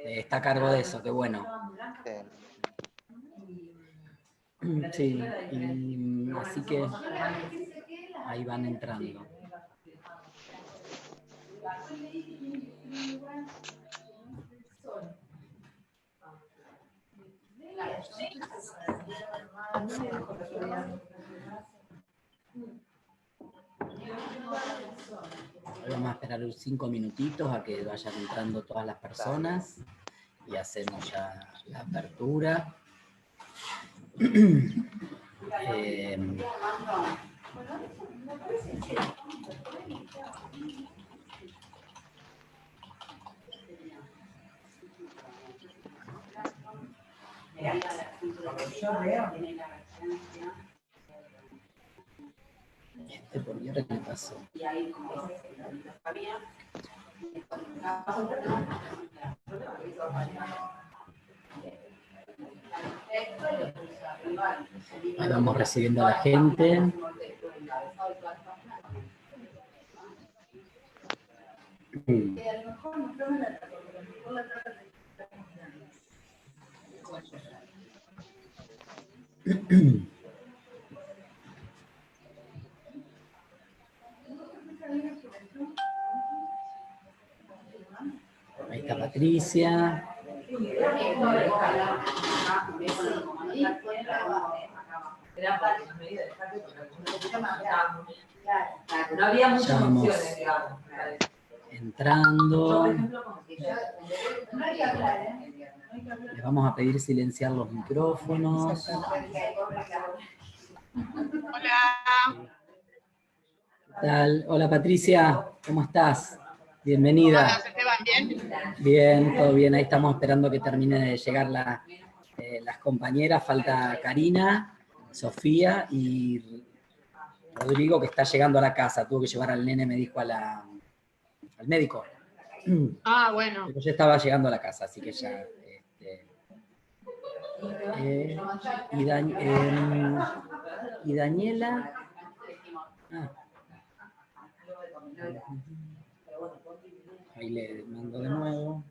está a cargo de eso, qué bueno. Sí, y así que ahí van entrando. Vamos a esperar 5 minutitos a que vayan entrando todas las personas y hacemos ya la apertura. ¿Por qué qué pasó? Ahí vamos recibiendo a la gente. Ahí está Patricia. No había mucho entrando. Les vamos a pedir silenciar los micrófonos. Hola. ¿Qué tal? Hola Patricia, ¿cómo estás? Bienvenida. ¿Cómo andas, Esteban? ¿Bien? Bien, todo bien. Ahí estamos esperando que termine de llegar las compañeras. Falta Karina, Sofía y Rodrigo, que está llegando a la casa. Tuvo que llevar al nene, me dijo, al médico. Ah, bueno. Pero ya estaba llegando a la casa, así que ya... y Daniela... Ahí le mando de nuevo.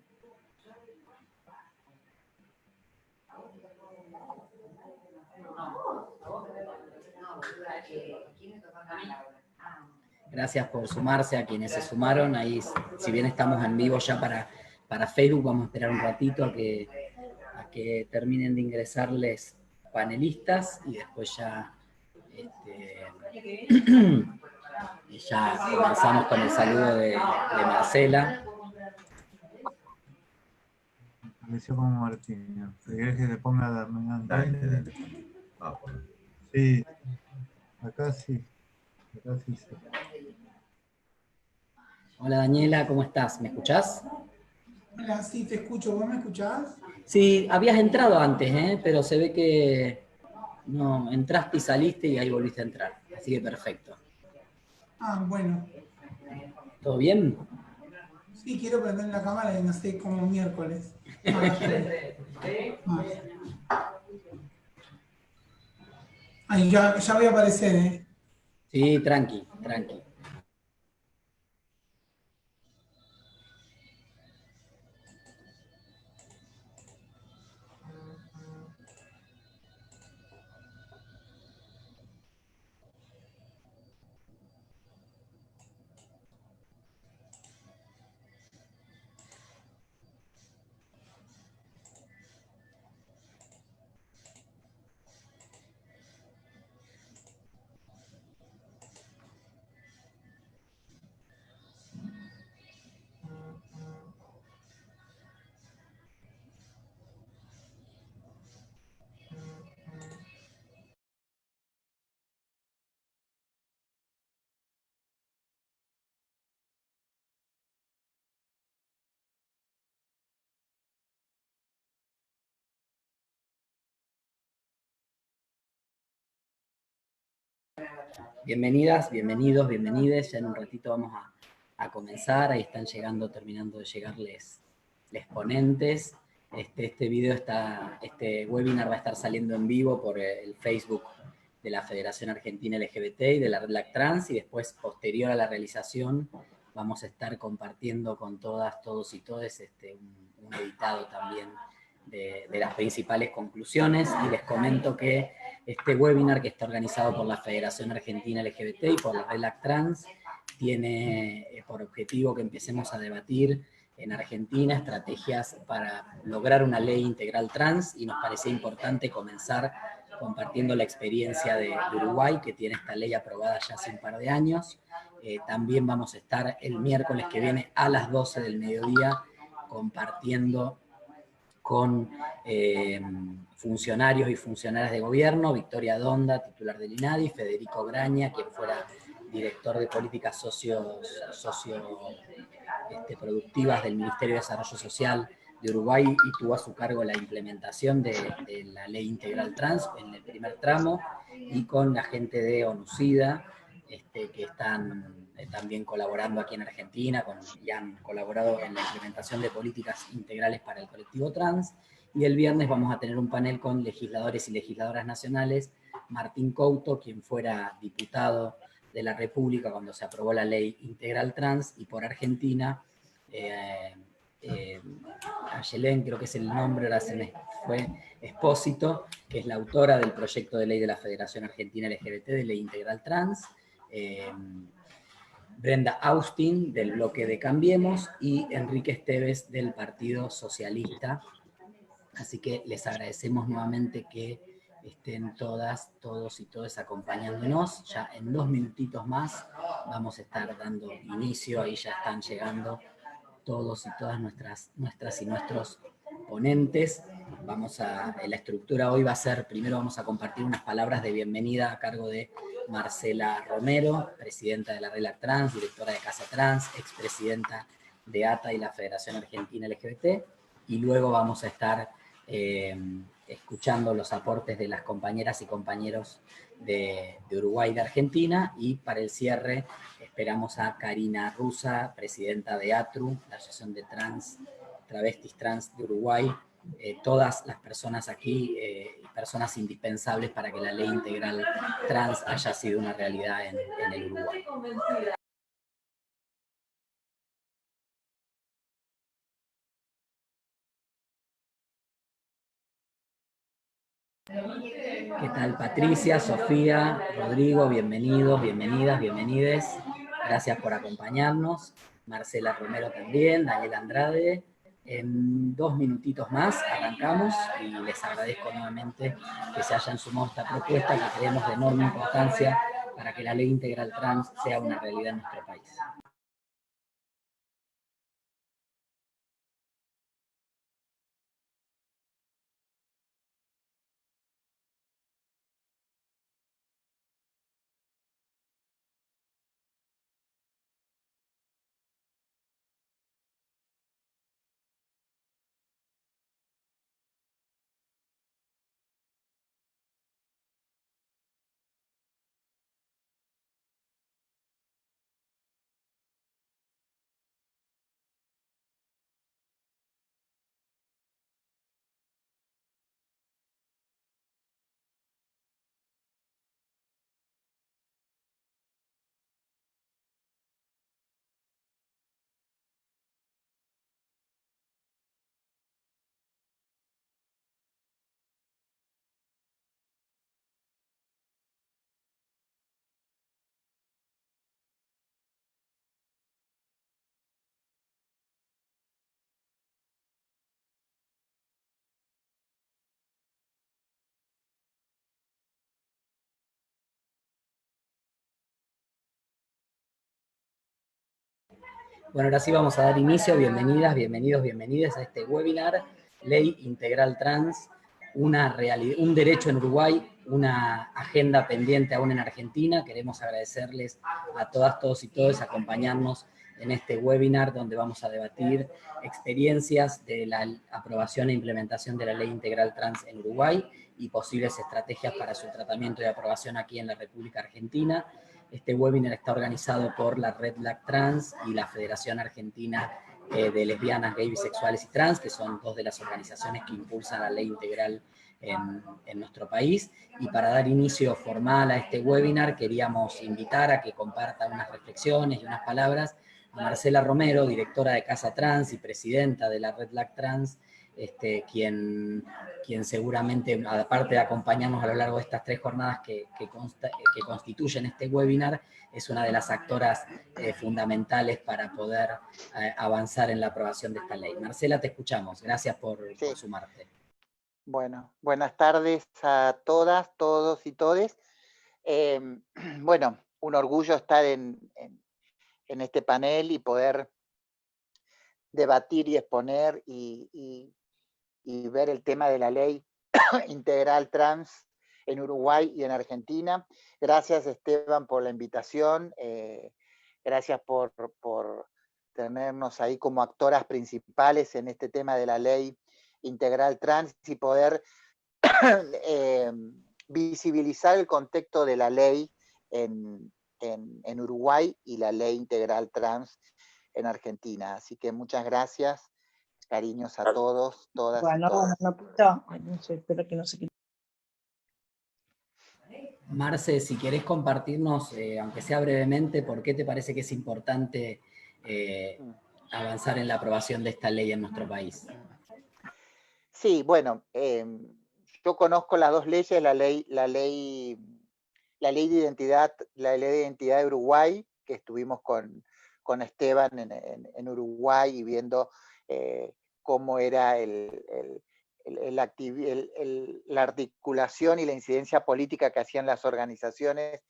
Gracias por sumarse a quienes se sumaron. Ahí, si bien estamos en vivo ya para Facebook, vamos a esperar un ratito a que terminen de ingresarles panelistas y después ya, ya comenzamos con el saludo de Marcela. Apareció como Martín. ¿Querés que le ponga la dale. Sí, acá sí. Acá sí. Hola Daniela, ¿cómo estás? ¿Me escuchás? Hola, sí, te escucho. ¿Vos me escuchás? Sí, habías entrado antes, pero se ve que no, entraste y saliste y ahí volviste a entrar. Así que perfecto. Ah, bueno. ¿Todo bien? Sí, quiero prender la cámara y no sé, como miércoles. Ahí ya voy a aparecer, ¿eh? Sí, tranqui, tranqui. Bienvenidas, bienvenidos, bienvenides. Ya en un ratito vamos a comenzar. Ahí están llegando, terminando de llegarles los ponentes. Este webinar va a estar saliendo en vivo por el Facebook de la Federación Argentina LGBT y de la Red Lac Trans, y después, posterior a la realización, vamos a estar compartiendo con todas, todos y todes un editado también de las principales conclusiones, y les comento que este webinar, que está organizado por la Federación Argentina LGBT y por la RELAC Trans, tiene por objetivo que empecemos a debatir en Argentina estrategias para lograr una ley integral trans, y nos parecía importante comenzar compartiendo la experiencia de Uruguay, que tiene esta ley aprobada ya hace un par de años. También vamos a estar el miércoles que viene a las 12 del mediodía compartiendo con funcionarios y funcionarias de gobierno, Victoria Donda, titular del INADI, Federico Graña, quien fuera director de políticas productivas del Ministerio de Desarrollo Social de Uruguay, y tuvo a su cargo la implementación de la ley integral trans en el primer tramo, y con la gente de ONUCIDA, que están también colaborando aquí en Argentina, y han colaborado en la implementación de políticas integrales para el colectivo trans. Y el viernes vamos a tener un panel con legisladores y legisladoras nacionales, Martín Couto, quien fuera diputado de la República cuando se aprobó la ley integral trans, y por Argentina, Ayelén, creo que es el nombre, ahora se me fue, Espósito, que es la autora del proyecto de ley de la Federación Argentina LGBT de ley integral trans, Brenda Austin del bloque de Cambiemos, y Enrique Esteves del Partido Socialista. Así que les agradecemos nuevamente que estén todas, todos y todas acompañándonos. Ya en 2 minutitos más vamos a estar dando inicio, ahí ya están llegando todos y todas nuestras y nuestros ponentes. La estructura hoy va a ser, primero vamos a compartir unas palabras de bienvenida a cargo de Marcela Romero, presidenta de la RELAC Trans, directora de Casa Trans, expresidenta de ATA y la Federación Argentina LGBT, y luego vamos a estar escuchando los aportes de las compañeras y compañeros de Uruguay y de Argentina, y para el cierre esperamos a Karina Rusa, presidenta de ATRU, la Asociación de Travestis Trans de Uruguay, todas las personas aquí, personas indispensables para que la ley integral trans haya sido una realidad en el Uruguay. ¿Qué tal, Patricia, Sofía, Rodrigo? Bienvenidos, bienvenidas, bienvenides. Gracias por acompañarnos. Marcela Romero también, Daniel Andrade. En 2 minutitos más arrancamos, y les agradezco nuevamente que se hayan sumado a esta propuesta, que creemos de enorme importancia para que la ley integral trans sea una realidad en nuestro país. Bueno, ahora sí vamos a dar inicio. Bienvenidas, bienvenidos, bienvenidas a este webinar, Ley Integral Trans, un derecho en Uruguay, una agenda pendiente aún en Argentina. Queremos agradecerles a todas, todos y todos acompañarnos en este webinar, donde vamos a debatir experiencias de la aprobación e implementación de la Ley Integral Trans en Uruguay y posibles estrategias para su tratamiento y aprobación aquí en la República Argentina. Este webinar está organizado por la RELAC Trans y la Federación Argentina de Lesbianas, Gays, Bisexuales y Trans, que son 2 de las organizaciones que impulsan la ley integral en nuestro país. Y para dar inicio formal a este webinar, queríamos invitar a que compartan unas reflexiones y unas palabras a Marcela Romero, directora de Casa Trans y presidenta de la Red LAC Trans, quien seguramente, aparte de acompañarnos a lo largo de estas 3 jornadas que constituyen este webinar, es una de las actoras fundamentales para poder avanzar en la aprobación de esta ley. Marcela, te escuchamos. Gracias por sumarte. Bueno, buenas tardes a todas, todos y todes. Bueno, un orgullo estar en este panel y poder debatir y exponer y ver el tema de la ley integral trans en Uruguay y en Argentina. Gracias, Esteban, por la invitación. Gracias por tenernos ahí como actoras principales en este tema de la ley integral trans y poder visibilizar el contexto de la ley en Uruguay y la ley integral trans en Argentina. Así que muchas gracias, cariños a todos, todas y todas. No sé, espero que no se quite. Marce, si querés compartirnos, aunque sea brevemente, por qué te parece que es importante avanzar en la aprobación de esta ley en nuestro país. Sí, bueno, yo conozco las 2 leyes, la ley de identidad de Uruguay, que estuvimos con Esteban en Uruguay y viendo cómo era la articulación y la incidencia política que hacían las organizaciones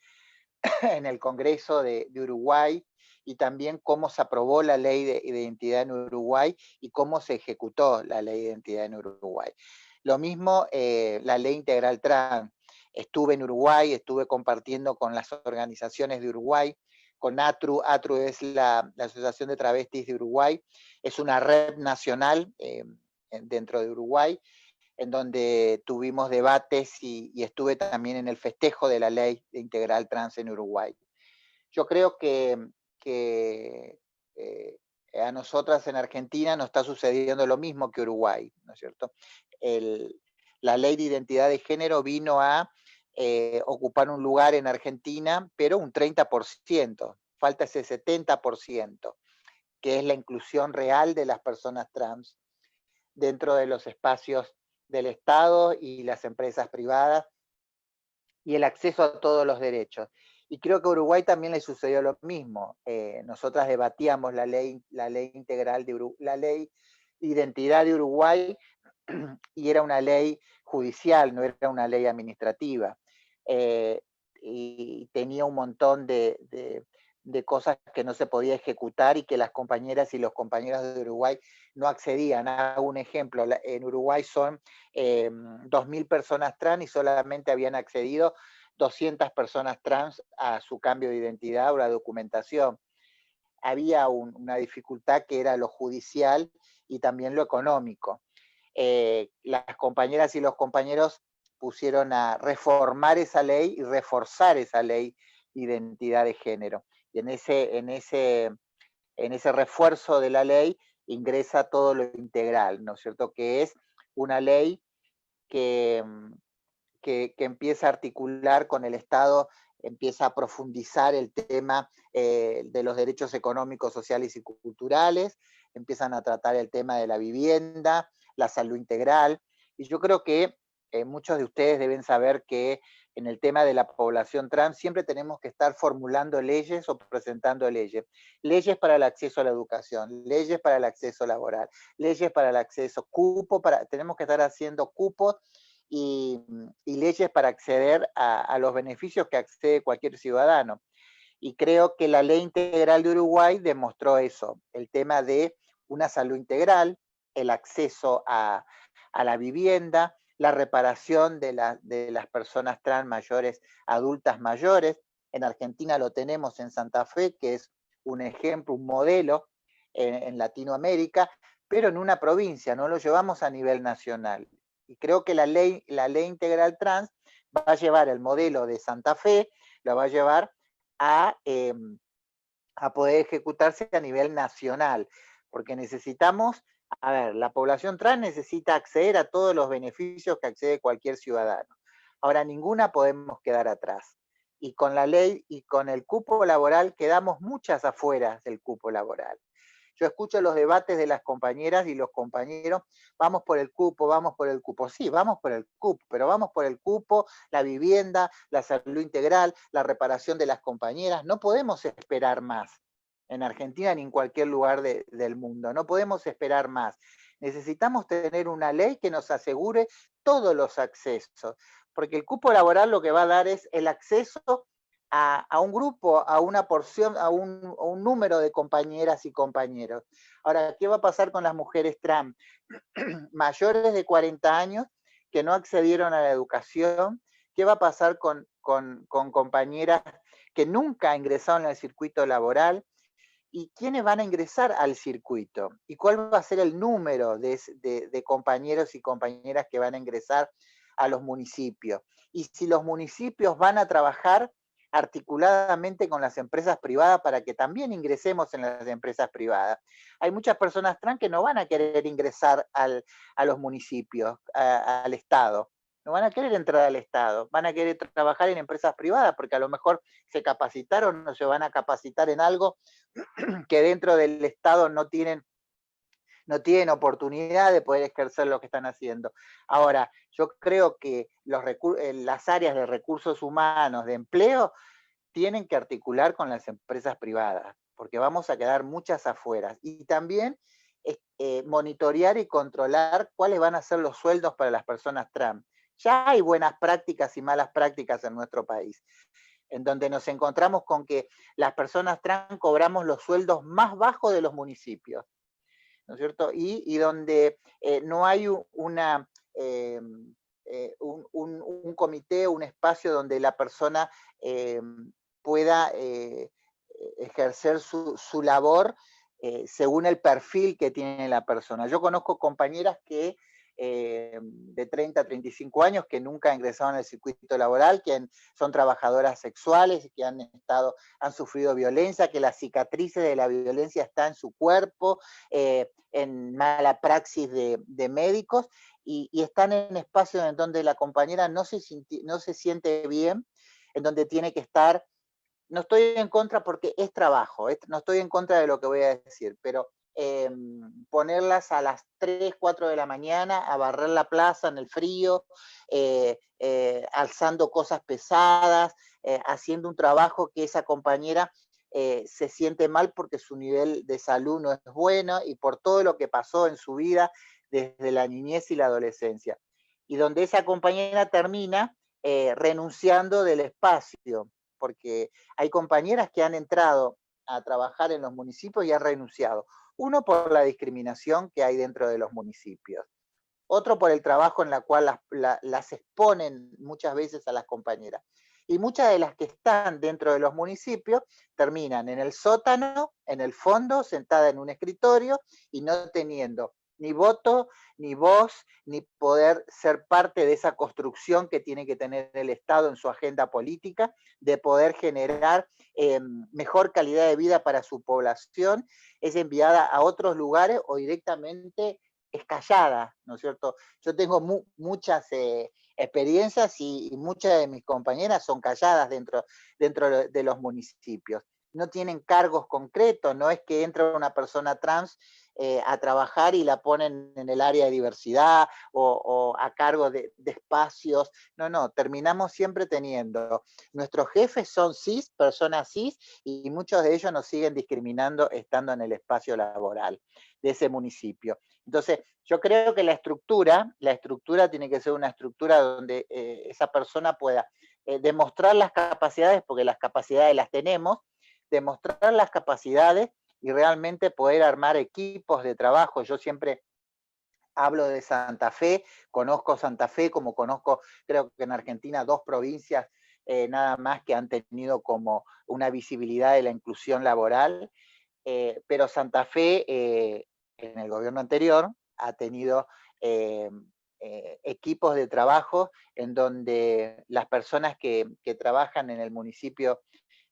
en el Congreso de Uruguay, y también cómo se aprobó la ley de identidad en Uruguay y cómo se ejecutó la ley de identidad en Uruguay. Lo mismo la ley integral trans. Estuve en Uruguay, estuve compartiendo con las organizaciones de Uruguay, con ATRU. ATRU es la Asociación de Travestis de Uruguay, es una red nacional dentro de Uruguay, en donde tuvimos debates y estuve también en el festejo de la ley integral trans en Uruguay. Yo creo que a nosotras en Argentina nos está sucediendo lo mismo que Uruguay, ¿no es cierto? La ley de identidad de género vino a ocupar un lugar en Argentina, pero un 30%, falta ese 70%, que es la inclusión real de las personas trans dentro de los espacios del Estado y las empresas privadas, y el acceso a todos los derechos. Y creo que a Uruguay también le sucedió lo mismo. Nosotras debatíamos la ley integral la ley de identidad de Uruguay, y era una ley judicial, no era una ley administrativa. Y tenía un montón de cosas que no se podía ejecutar y que las compañeras y los compañeros de Uruguay no accedían. Hago un ejemplo, en Uruguay son 2.000 personas trans y solamente habían accedido 200 personas trans a su cambio de identidad o la documentación. Había una dificultad que era lo judicial y también lo económico. Las compañeras y los compañeros pusieron a reformar esa ley y reforzar esa ley de identidad de género. Y en ese refuerzo de la ley ingresa todo lo integral, ¿no es cierto? Que es una ley que empieza a articular con el Estado, empieza a profundizar el tema de los derechos económicos, sociales y culturales, empiezan a tratar el tema de la vivienda, la salud integral, y yo creo que muchos de ustedes deben saber que en el tema de la población trans siempre tenemos que estar formulando leyes o presentando leyes. Leyes para el acceso a la educación, leyes para el acceso laboral, leyes para el acceso, tenemos que estar haciendo cupos y leyes para acceder a los beneficios que accede cualquier ciudadano. Y creo que la ley integral de Uruguay demostró eso, el tema de una salud integral, el acceso a la vivienda, la reparación de las personas trans mayores, adultas mayores. En Argentina lo tenemos en Santa Fe, que es un ejemplo, un modelo en Latinoamérica, pero en una provincia, no lo llevamos a nivel nacional. Y creo que la ley integral trans va a llevar el modelo de Santa Fe, lo va a llevar a poder ejecutarse a nivel nacional, porque necesitamos, la población trans necesita acceder a todos los beneficios que accede cualquier ciudadano. Ahora, ninguna podemos quedar atrás. y con la ley y con el cupo laboral quedamos muchas afuera del cupo laboral. Yo escucho los debates de las compañeras y los compañeros, vamos por el cupo, vamos por el cupo. Sí, vamos por el cupo, pero vamos por el cupo, la vivienda, la salud integral, la reparación de las compañeras. No podemos esperar más en Argentina ni en cualquier lugar del mundo. No podemos esperar más. Necesitamos tener una ley que nos asegure todos los accesos, porque el cupo laboral lo que va a dar es el acceso a un grupo, a una porción, a un número de compañeras y compañeros. Ahora, ¿qué va a pasar con las mujeres trans mayores de 40 años que no accedieron a la educación? ¿Qué va a pasar con compañeras que nunca ingresaron al circuito laboral? ¿Y quiénes van a ingresar al circuito? ¿Y cuál va a ser el número de compañeros y compañeras que van a ingresar a los municipios? Y si los municipios van a trabajar articuladamente con las empresas privadas para que también ingresemos en las empresas privadas. Hay muchas personas trans que no van a querer ingresar a los municipios, al Estado. No van a querer entrar al Estado, van a querer trabajar en empresas privadas porque a lo mejor se capacitaron o se van a capacitar en algo que dentro del Estado no tienen oportunidad de poder ejercer lo que están haciendo. Ahora, yo creo que las áreas de recursos humanos, de empleo, tienen que articular con las empresas privadas, porque vamos a quedar muchas afuera. Y también monitorear y controlar cuáles van a ser los sueldos para las personas trans. Ya hay buenas prácticas y malas prácticas en nuestro país, en donde nos encontramos con que las personas trans cobramos los sueldos más bajos de los municipios, ¿no es cierto? Y donde no hay un comité, un espacio donde la persona pueda ejercer su labor según el perfil que tiene la persona. Yo conozco compañeras que de 30 a 35 años que nunca ingresaron al circuito laboral, que son trabajadoras sexuales, que han sufrido violencia, que las cicatrices de la violencia están en su cuerpo, en mala praxis de médicos, y están en espacios en donde la compañera no se siente bien, en donde tiene que estar. No estoy en contra porque es trabajo, no estoy en contra de lo que voy a decir, pero ponerlas a las 3, 4 de la mañana a barrer la plaza en el frío, alzando cosas pesadas, haciendo un trabajo que esa compañera se siente mal porque su nivel de salud no es bueno y por todo lo que pasó en su vida desde la niñez y la adolescencia. Y donde esa compañera termina renunciando del espacio, porque hay compañeras que han entrado a trabajar en los municipios y han renunciado. Uno por la discriminación que hay dentro de los municipios. Otro por el trabajo en la cual las exponen muchas veces a las compañeras. Y muchas de las que están dentro de los municipios terminan en el sótano, en el fondo, sentada en un escritorio y no teniendo ni voto, ni voz, ni poder ser parte de esa construcción que tiene que tener el Estado en su agenda política, de poder generar mejor calidad de vida para su población, es enviada a otros lugares o directamente es callada, ¿no es cierto? Yo tengo muchas experiencias y muchas de mis compañeras son calladas dentro de los municipios. No tienen cargos concretos, no es que entra una persona trans a trabajar y la ponen en el área de diversidad o a cargo de espacios. No, terminamos siempre teniendo. Nuestros jefes son cis, personas cis, y muchos de ellos nos siguen discriminando estando en el espacio laboral de ese municipio. Entonces, yo creo que la estructura tiene que ser una estructura donde esa persona pueda demostrar las capacidades, porque las capacidades las tenemos, demostrar las capacidades y realmente poder armar equipos de trabajo. Yo siempre hablo de Santa Fe, conozco Santa Fe como conozco, creo que en Argentina, 2 provincias nada más que han tenido como una visibilidad de la inclusión laboral, pero Santa Fe en el gobierno anterior ha tenido equipos de trabajo en donde las personas que trabajan en el municipio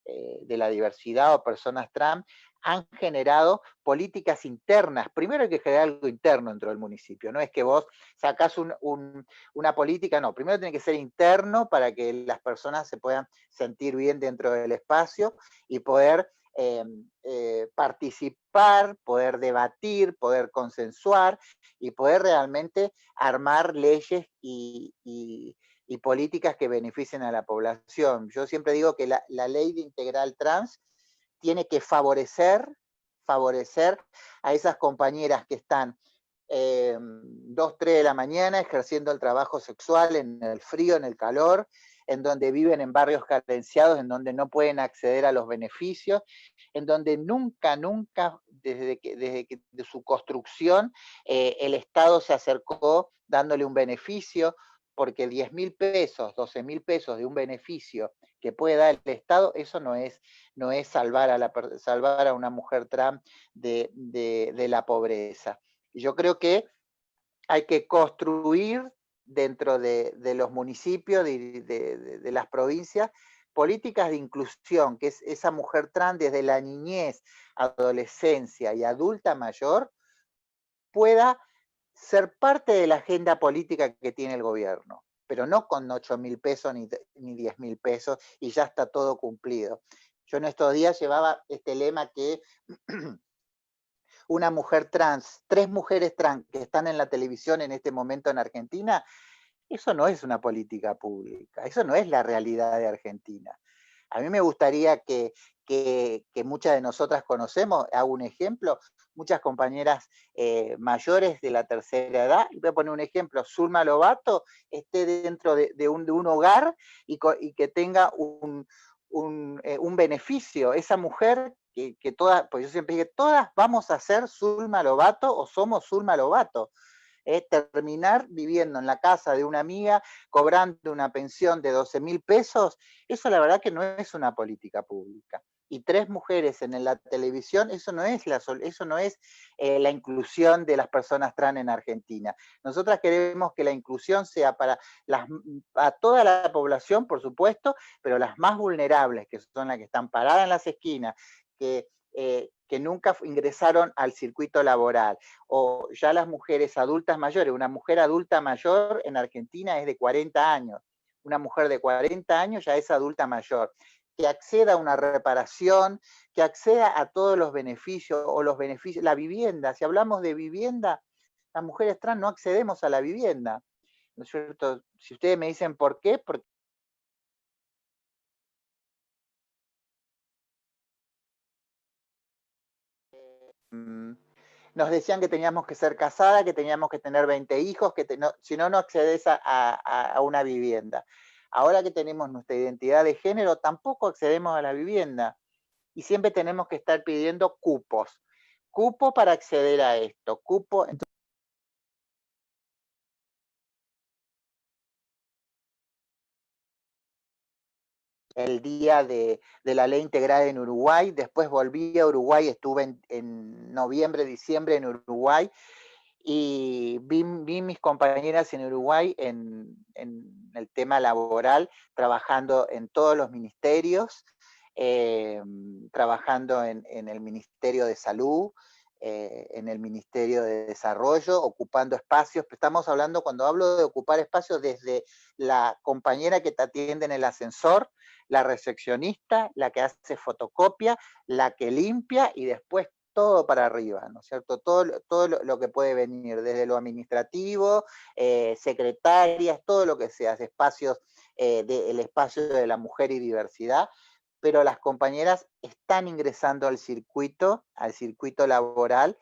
de la diversidad o personas trans, han generado políticas internas. Primero hay que generar algo interno dentro del municipio, no es que vos sacás una política, no, primero tiene que ser interno para que las personas se puedan sentir bien dentro del espacio y poder participar, poder debatir, poder consensuar y poder realmente armar leyes y políticas que beneficien a la población. Yo siempre digo que la ley de integral trans tiene que favorecer a esas compañeras que están 2, 3 de la mañana ejerciendo el trabajo sexual en el frío, en el calor, en donde viven en barrios carenciados, en donde no pueden acceder a los beneficios, en donde nunca, desde de su construcción, el Estado se acercó dándole un beneficio, porque 10.000 pesos, 12.000 pesos de un beneficio que puede dar el Estado, eso no es salvar a una mujer trans de la pobreza. Y yo creo que hay que construir dentro de los municipios, de las provincias, políticas de inclusión, que es esa mujer trans desde la niñez, adolescencia y adulta mayor pueda ser parte de la agenda política que tiene el gobierno, pero no con 8.000 pesos ni 10.000 pesos y ya está todo cumplido. Yo en estos días llevaba este lema que una mujer trans, 3 mujeres trans que están en la televisión en este momento en Argentina, eso no es una política pública, eso no es la realidad de Argentina. A mí me gustaría que muchas de nosotras conocemos, hago un ejemplo, muchas compañeras mayores de la tercera edad, y voy a poner un ejemplo, Zulma Lobato esté dentro de un hogar y que tenga un beneficio, esa mujer que todas, pues yo siempre digo, todas vamos a ser Zulma Lobato o somos Zulma Lobato. Terminar viviendo en la casa de una amiga, cobrando una pensión de 12.000 pesos, eso la verdad que no es una política pública. Y 3 mujeres en la televisión, eso no es la inclusión de las personas trans en Argentina. Nosotras queremos que la inclusión sea para toda la población, por supuesto, pero las más vulnerables, que son las que están paradas en las esquinas, que nunca ingresaron al circuito laboral, o ya las mujeres adultas mayores. Una mujer adulta mayor en Argentina es de 40 años. Una mujer de 40 años ya es adulta mayor. Que acceda a una reparación, que acceda a todos los beneficios, o los beneficios, la vivienda. Si hablamos de vivienda, las mujeres trans no accedemos a la vivienda, ¿no es cierto? Si ustedes me dicen por qué, porque nos decían que teníamos que ser casadas, que teníamos que tener 20 hijos, que si no, no accedes a una vivienda. Ahora que tenemos nuestra identidad de género, tampoco accedemos a la vivienda. Y siempre tenemos que estar pidiendo cupos. Cupo para acceder a esto. Cupo. Entonces, el día de la ley integral en Uruguay, después volví a Uruguay, estuve en noviembre, diciembre en Uruguay, y vi mis compañeras en Uruguay en el tema laboral, trabajando en todos los ministerios, trabajando en el Ministerio de Salud, en el Ministerio de Desarrollo, ocupando espacios. Estamos hablando, cuando hablo de ocupar espacios, desde la compañera que te atiende en el ascensor, la recepcionista, la que hace fotocopia, la que limpia y después todo para arriba, ¿no es cierto? Todo lo que puede venir, desde lo administrativo, secretarias, todo lo que sea, espacios, el espacio de la mujer y diversidad, pero las compañeras están ingresando al circuito laboral,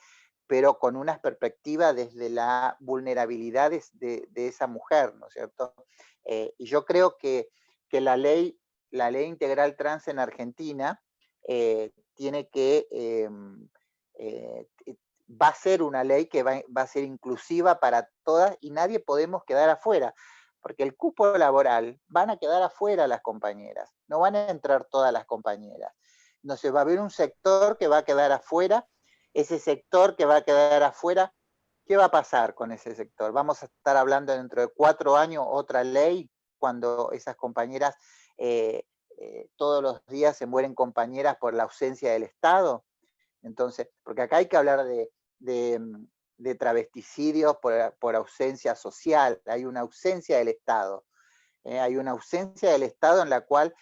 pero con unas perspectivas desde la vulnerabilidad de esa mujer, ¿no es cierto? Y yo creo que la ley integral trans en Argentina tiene que... va a ser una ley que va a ser inclusiva para todas y nadie podemos quedar afuera, porque el cupo laboral van a quedar afuera las compañeras, no van a entrar todas las compañeras. Entonces va a haber un sector que va a quedar afuera, ese sector que va a quedar afuera, ¿qué va a pasar con ese sector? Vamos a estar hablando dentro de 4 años otra ley cuando esas compañeras todos los días se mueren compañeras por la ausencia del Estado. Entonces, porque acá hay que hablar de travesticidios por ausencia social, hay una ausencia del Estado. Hay una ausencia del Estado en la cual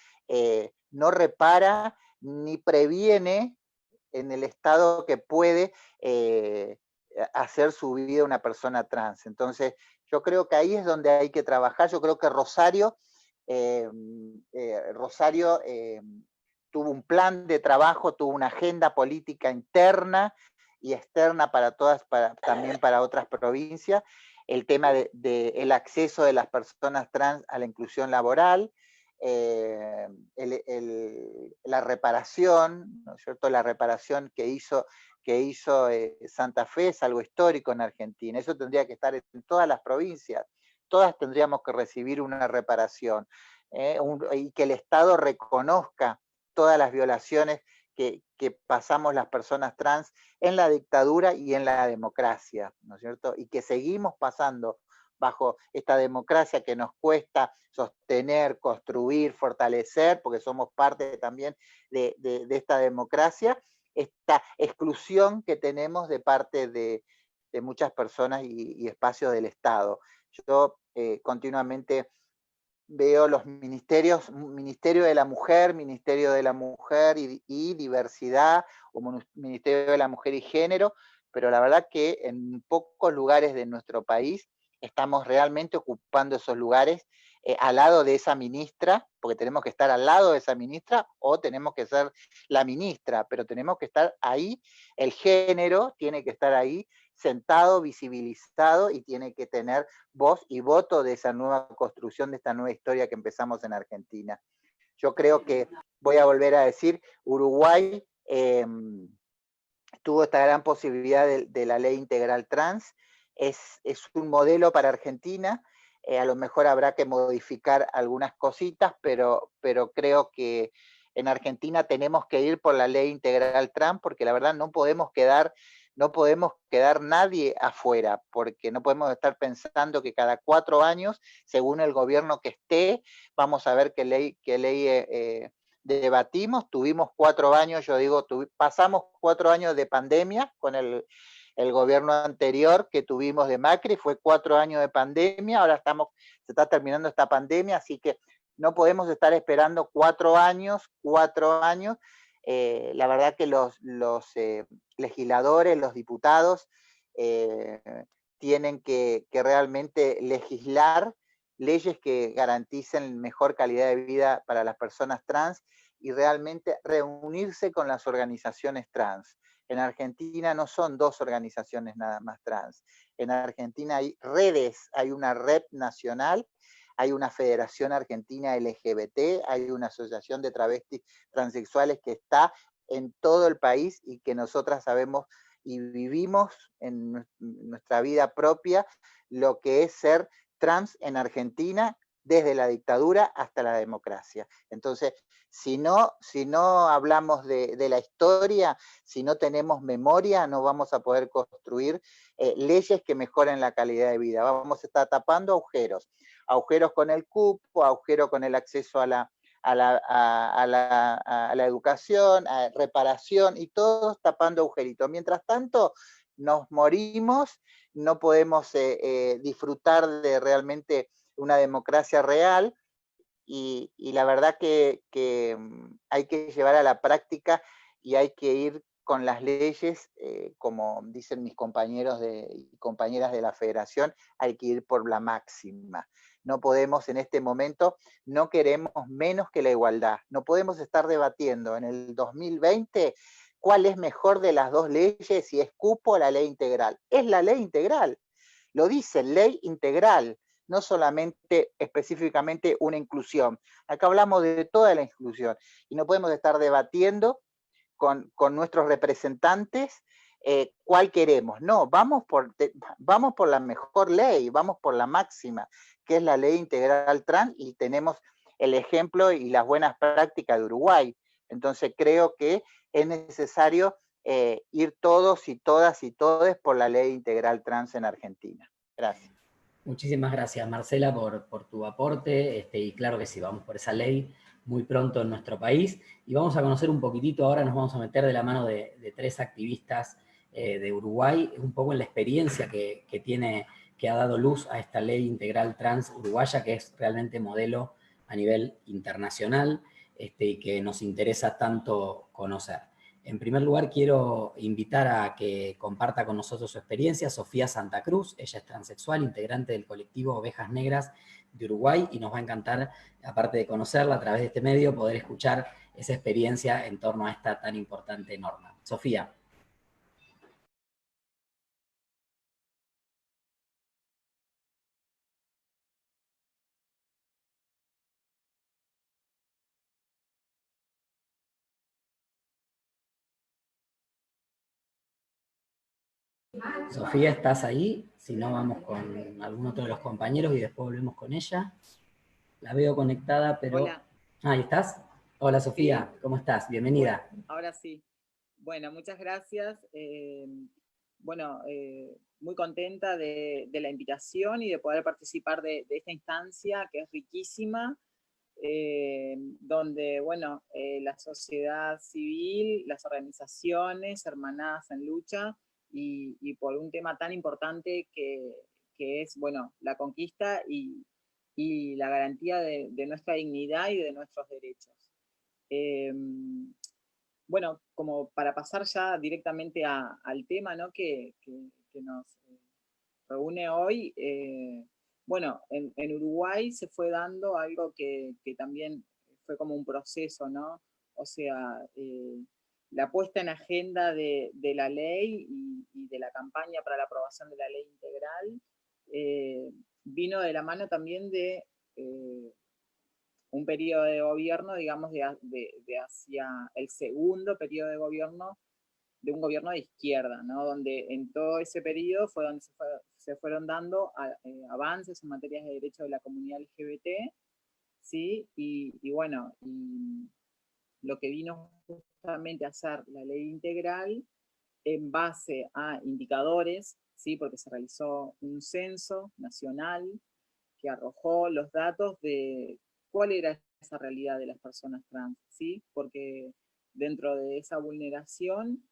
no repara ni previene en el estado que puede hacer su vida una persona trans. Entonces, yo creo que ahí es donde hay que trabajar. Yo creo que Rosario tuvo un plan de trabajo, tuvo una agenda política interna y externa para todas, también para otras provincias, el tema del acceso de las personas trans a la inclusión laboral, la reparación, ¿no es cierto? La reparación que hizo Santa Fe es algo histórico en Argentina. Eso tendría que estar en todas las provincias. Todas tendríamos que recibir una reparación. Y que el Estado reconozca todas las violaciones que pasamos las personas trans en la dictadura y en la democracia, ¿no es cierto? Y que seguimos pasando bajo esta democracia que nos cuesta sostener, construir, fortalecer, porque somos parte también de esta democracia, esta exclusión que tenemos de parte de muchas personas y espacios del Estado. Yo continuamente veo los ministerios, Ministerio de la Mujer y Diversidad, o Ministerio de la Mujer y Género, pero la verdad que en pocos lugares de nuestro país estamos realmente ocupando esos lugares al lado de esa ministra, porque tenemos que estar al lado de esa ministra, o tenemos que ser la ministra, pero tenemos que estar ahí, el género tiene que estar ahí, sentado, visibilizado, y tiene que tener voz y voto de esa nueva construcción, de esta nueva historia que empezamos en Argentina. Yo creo que, voy a volver a decir, Uruguay tuvo esta gran posibilidad de la ley integral trans, es un modelo para Argentina, a lo mejor habrá que modificar algunas cositas, pero creo que en Argentina tenemos que ir por la ley integral trans, porque la verdad no podemos quedar nadie afuera, porque no podemos estar pensando que cada 4 años, según el gobierno que esté, vamos a ver qué ley debatimos. Tuvimos 4 años, yo digo, pasamos 4 años de pandemia con el gobierno anterior que tuvimos de Macri, fue 4 años de pandemia, ahora se está terminando esta pandemia, así que no podemos estar esperando 4 años. La verdad que los legisladores, los diputados, tienen que realmente legislar leyes que garanticen mejor calidad de vida para las personas trans y realmente reunirse con las organizaciones trans. En Argentina no son 2 organizaciones nada más trans. En Argentina hay redes, hay una red nacional, hay una Federación Argentina LGBT, hay una asociación de travestis transexuales que está en todo el país y que nosotras sabemos y vivimos en nuestra vida propia lo que es ser trans en Argentina desde la dictadura hasta la democracia. Entonces, si no hablamos de la historia, si no tenemos memoria, no vamos a poder construir leyes que mejoren la calidad de vida. Vamos a estar tapando agujeros con el cupo, agujeros con el acceso a la educación, a reparación, y todos tapando agujeritos. Mientras tanto, nos morimos, no podemos disfrutar de realmente una democracia real, y la verdad que hay que llevar a la práctica y hay que ir con las leyes, como dicen mis compañeros y compañeras de la Federación, hay que ir por la máxima. No podemos en este momento, no queremos menos que la igualdad. No podemos estar debatiendo en el 2020 cuál es mejor de las 2 leyes, si es cupo o la ley integral. Es la ley integral, lo dice, ley integral, no solamente específicamente una inclusión. Acá hablamos de toda la inclusión y no podemos estar debatiendo con nuestros representantes cuál queremos. No, vamos por la mejor ley, vamos por la máxima, que es la ley integral trans, y tenemos el ejemplo y las buenas prácticas de Uruguay. Entonces creo que es necesario ir todos y todas y todes por la ley integral trans en Argentina. Gracias. Muchísimas gracias, Marcela, por tu aporte, y claro que sí, vamos por esa ley. muy pronto en nuestro país. Y vamos a conocer un poquitito, ahora nos vamos a meter de la mano de tres activistas de Uruguay, un poco en la experiencia que ha dado luz a esta ley integral trans uruguaya, que es realmente modelo a nivel internacional, y que nos interesa tanto conocer. En primer lugar, quiero invitar a que comparta con nosotros su experiencia Sofía Santa Cruz. Ella es transexual, integrante del colectivo Ovejas Negras de Uruguay, y nos va a encantar, aparte de conocerla a través de este medio, poder escuchar esa experiencia en torno a esta tan importante norma. Sofía. Sofía, ¿estás ahí? Si no, vamos con algún otro de los compañeros y después volvemos con ella. La veo conectada, pero... Hola. ¿Ahí estás? Hola, Sofía, Sí. ¿cómo estás? Bienvenida. Bueno, ahora sí. Bueno, muchas gracias. Muy contenta de la invitación y de poder participar de esta instancia que es riquísima, donde, bueno, la sociedad civil, las organizaciones hermanadas en lucha y por un tema tan importante que es, bueno, la conquista y la garantía de nuestra dignidad y de nuestros derechos. Bueno, como para pasar ya directamente al tema, ¿no? que nos reúne hoy, bueno, en Uruguay se fue dando algo que también fue como un proceso, ¿no? O sea, la puesta en agenda de la ley y de la campaña para la aprobación de la ley integral vino de la mano también de un periodo de gobierno, digamos, de hacia el segundo periodo de gobierno de un gobierno de izquierda, ¿no? Donde en todo ese periodo fue donde se fueron dando avances en materias de derechos de la comunidad LGBT, ¿sí? Y bueno, y lo que vino justamente a hacer la ley integral en base a indicadores, ¿sí? Porque se realizó un censo nacional que arrojó los datos de cuál era esa realidad de las personas trans, ¿sí? Porque dentro de esa vulneración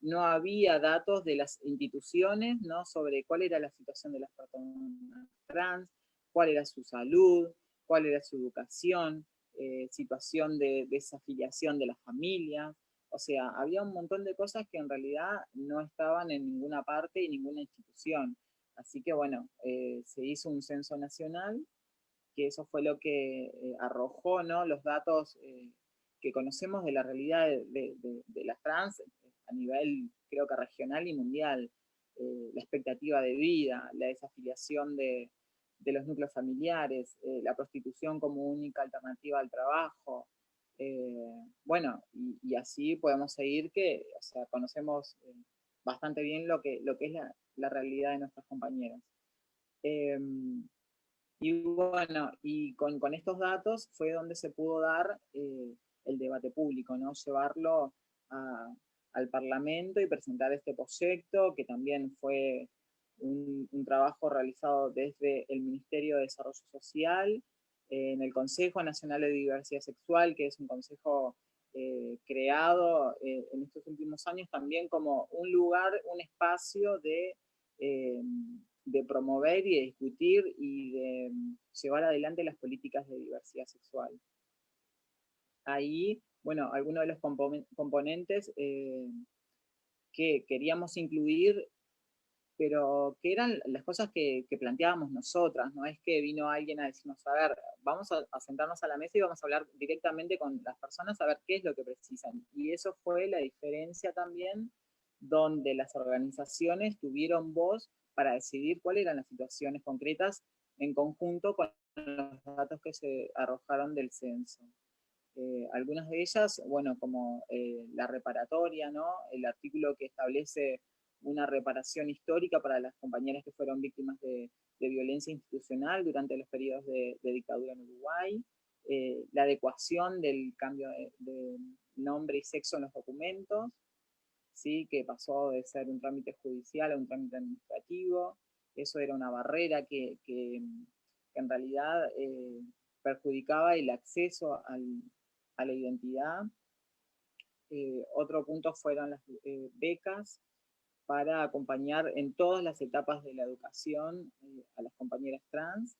no había datos de las instituciones, ¿no? Sobre cuál era la situación de las personas trans, cuál era su salud, cuál era su educación, situación de desafiliación de las familias. O sea, había un montón de cosas que en realidad no estaban en ninguna parte y ninguna institución. Así que bueno, se hizo un censo nacional, que eso fue lo que arrojó, ¿no? Los datos que conocemos de la realidad de las trans a nivel, creo que regional y mundial. La expectativa de vida, la desafiliación de los núcleos familiares, la prostitución como única alternativa al trabajo. Bueno, y así podemos seguir que, o sea, conocemos bastante bien lo que es la realidad de nuestras compañeras. Y bueno, y con estos datos fue donde se pudo dar el debate público, ¿no? Llevarlo al Parlamento y presentar este proyecto, que también fue un trabajo realizado desde el Ministerio de Desarrollo Social, en el Consejo Nacional de Diversidad Sexual, que es un consejo creado en estos últimos años también como un lugar, un espacio de promover y de discutir y de llevar adelante las políticas de diversidad sexual. Ahí, bueno, algunos de los componentes que queríamos incluir, pero que eran las cosas que planteábamos nosotras, no es que vino alguien a decirnos, a ver, vamos a sentarnos a la mesa y vamos a hablar directamente con las personas a ver qué es lo que precisan. Y eso fue la diferencia también, donde las organizaciones tuvieron voz para decidir cuáles eran las situaciones concretas en conjunto con los datos que se arrojaron del censo. Algunas de ellas, bueno, como la reparatoria, ¿no? El artículo que establece una reparación histórica para las compañeras que fueron víctimas de violencia institucional durante los periodos de dictadura en Uruguay, la adecuación del cambio de nombre y sexo en los documentos, ¿sí? Que pasó de ser un trámite judicial a un trámite administrativo. Eso era una barrera que en realidad perjudicaba el acceso a la identidad. Otro punto fueron las becas para acompañar en todas las etapas de la educación a las compañeras trans.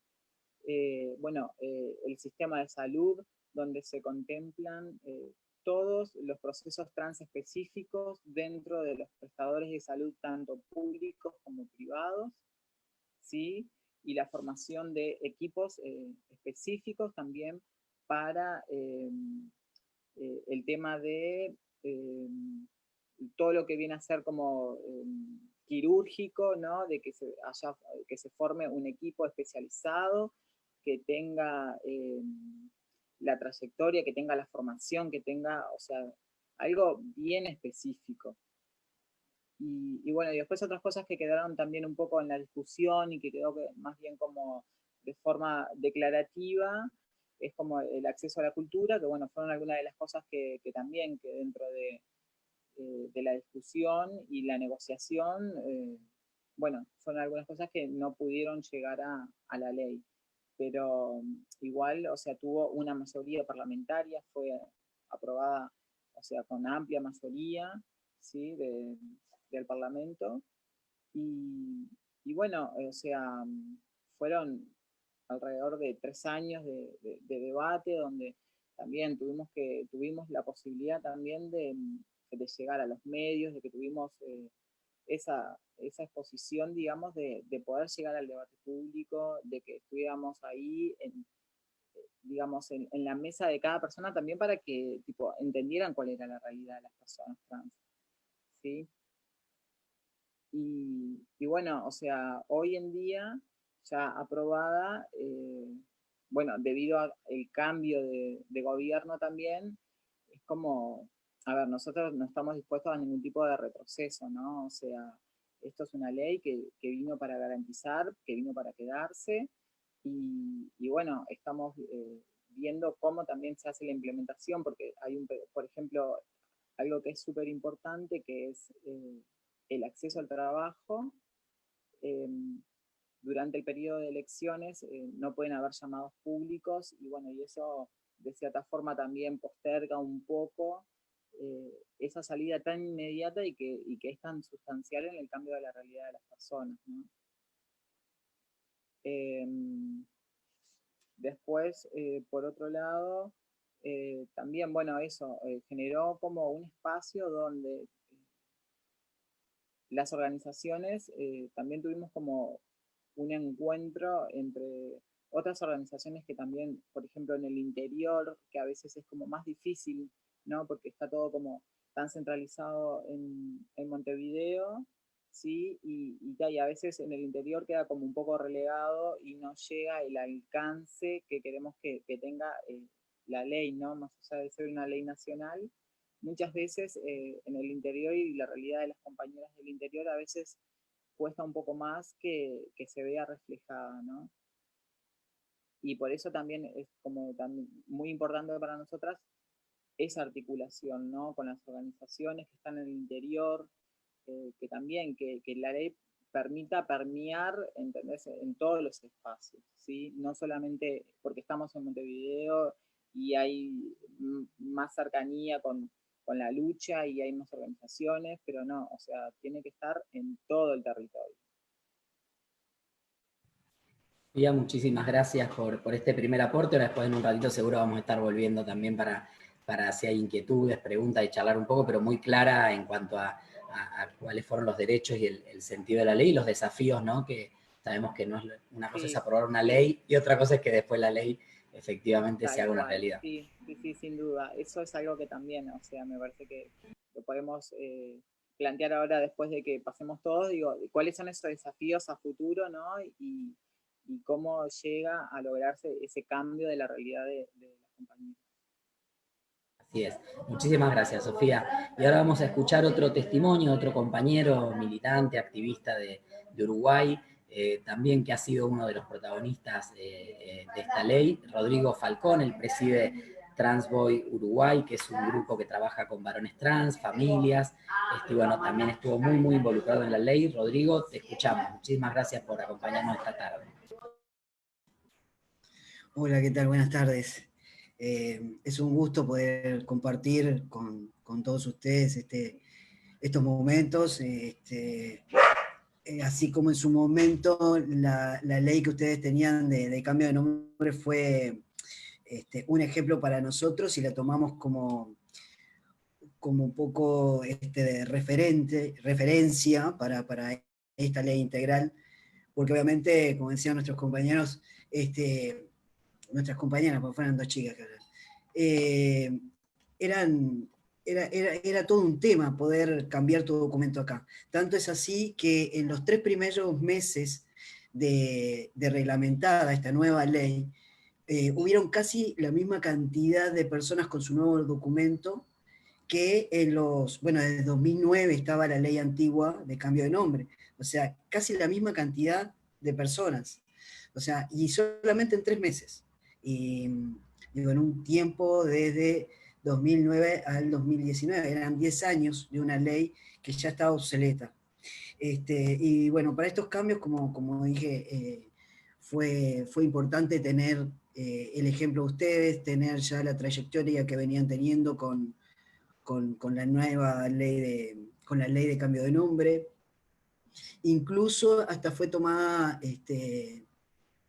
Bueno, el sistema de salud, donde se contemplan todos los procesos trans específicos dentro de los prestadores de salud, tanto públicos como privados, ¿sí? Y la formación de equipos específicos también para el tema de todo lo que viene a ser como quirúrgico, ¿no? De que se forme un equipo especializado, que tenga la trayectoria, que tenga la formación, que tenga, o sea, algo bien específico. Y bueno, y después otras cosas que quedaron también un poco en la discusión y que quedó más bien como de forma declarativa, es como el acceso a la cultura, que bueno, fueron algunas de las cosas que también que dentro de la discusión y la negociación, bueno, son algunas cosas que no pudieron llegar a la ley. Pero igual, o sea, tuvo una mayoría parlamentaria, fue aprobada, o sea, con amplia mayoría, ¿sí? Del Parlamento. Y bueno, o sea, fueron alrededor de 3 años de debate, donde también tuvimos la posibilidad también de llegar a los medios, de que tuvimos esa exposición, digamos, de poder llegar al debate público, de que estuviéramos ahí, digamos, en la mesa de cada persona también para que tipo, entendieran cuál era la realidad de las personas trans, ¿sí? Y bueno, o sea, hoy en día, ya aprobada, bueno, debido al cambio de gobierno también, es como, a ver, nosotros no estamos dispuestos a ningún tipo de retroceso, ¿no? O sea, esto es una ley que vino para garantizar, que vino para quedarse, y bueno, estamos viendo cómo también se hace la implementación, porque hay por ejemplo, algo que es súper importante, que es el acceso al trabajo. Durante el periodo de elecciones no pueden haber llamados públicos, y bueno, y eso de cierta forma también posterga un poco esa salida tan inmediata y que es tan sustancial en el cambio de la realidad de las personas, ¿no? Después, por otro lado, también, bueno, eso generó como un espacio donde las organizaciones también tuvimos como un encuentro entre otras organizaciones que también, por ejemplo, en el interior, que a veces es como más difícil, ¿no? Porque está todo como tan centralizado en Montevideo, ¿sí? Y a veces en el interior queda como un poco relegado y no llega el alcance que queremos que tenga la ley, ¿no? Más allá de ser una ley nacional, muchas veces en el interior y la realidad de las compañeras del interior a veces cuesta un poco más que se vea reflejada, ¿no? Y por eso también es como también muy importante para nosotras esa articulación, ¿no? Con las organizaciones que están en el interior, que también, que la ley permita permear, ¿entendés? En todos los espacios, ¿sí? No solamente porque estamos en Montevideo y hay más cercanía con la lucha y hay más organizaciones, pero no, o sea, tiene que estar en todo el territorio. Sofía, muchísimas gracias por este primer aporte. Ahora después en un ratito seguro vamos a estar volviendo también para si hay inquietudes, preguntas y charlar un poco, pero muy clara en cuanto a cuáles fueron los derechos y el sentido de la ley y los desafíos, ¿no? Que sabemos que no es una cosa es aprobar una ley y otra cosa es que después la ley efectivamente se haga una realidad. Sí, sin duda. Eso es algo que también, o sea, me parece que lo podemos plantear ahora después de que pasemos todos, digo, cuáles son esos desafíos a futuro, ¿no? Y cómo llega a lograrse ese cambio de la realidad de las compañías. Así es. Muchísimas gracias, Sofía. Y ahora vamos a escuchar otro testimonio, otro compañero militante, activista de Uruguay, también que ha sido uno de los protagonistas de esta ley, Rodrigo Falcón. Él preside Transboy Uruguay, que es un grupo que trabaja con varones trans, familias, y bueno, también estuvo muy involucrado en la ley. Rodrigo, te escuchamos. Muchísimas gracias por acompañarnos esta tarde. Hola, ¿qué tal? Buenas tardes. Es un gusto poder compartir con todos ustedes estos momentos, así como en su momento la ley que ustedes tenían de cambio de nombre fue un ejemplo para nosotros y la tomamos como un poco de referencia para esta ley integral, porque obviamente, como decían nuestros compañeros, nuestras compañeras, porque fueron dos chicas que hablan, eh, era todo un tema poder cambiar tu documento acá. Tanto es así que en los 3 primeros meses de reglamentada esta nueva ley, hubieron casi la misma cantidad de personas con su nuevo documento que desde 2009 estaba la ley antigua de cambio de nombre. O sea, casi la misma cantidad de personas. O sea, y solamente en 3 meses. Y digo, en un tiempo desde 2009 al 2019, eran 10 años de una ley que ya estaba obsoleta. Y bueno, para estos cambios, como dije, fue importante tener el ejemplo de ustedes, tener ya la trayectoria que venían teniendo con la nueva ley con la ley de cambio de nombre. Incluso hasta fue tomada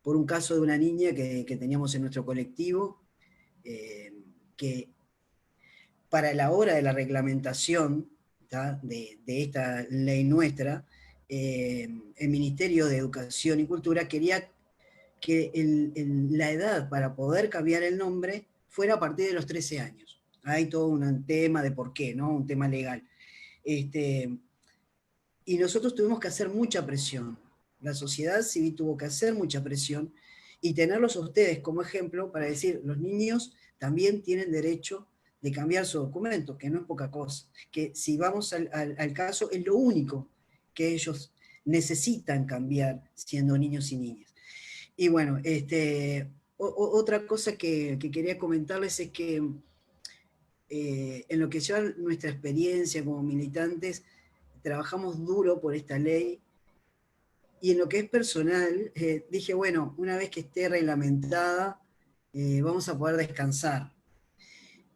por un caso de una niña que teníamos en nuestro colectivo, que para la hora de la reglamentación de esta ley nuestra, el Ministerio de Educación y Cultura quería que la edad para poder cambiar el nombre fuera a partir de los 13 años. Hay todo un tema de por qué, ¿no? Un tema legal. Y nosotros tuvimos que hacer mucha presión. La sociedad civil tuvo que hacer mucha presión y tenerlos a ustedes como ejemplo para decir, los niños también tienen derecho de cambiar su documento, que no es poca cosa, que si vamos al caso, es lo único que ellos necesitan cambiar siendo niños y niñas. Y bueno, otra cosa que quería comentarles es que en lo que lleva nuestra experiencia como militantes, trabajamos duro por esta ley, y en lo que es personal, dije, bueno, una vez que esté reglamentada, vamos a poder descansar.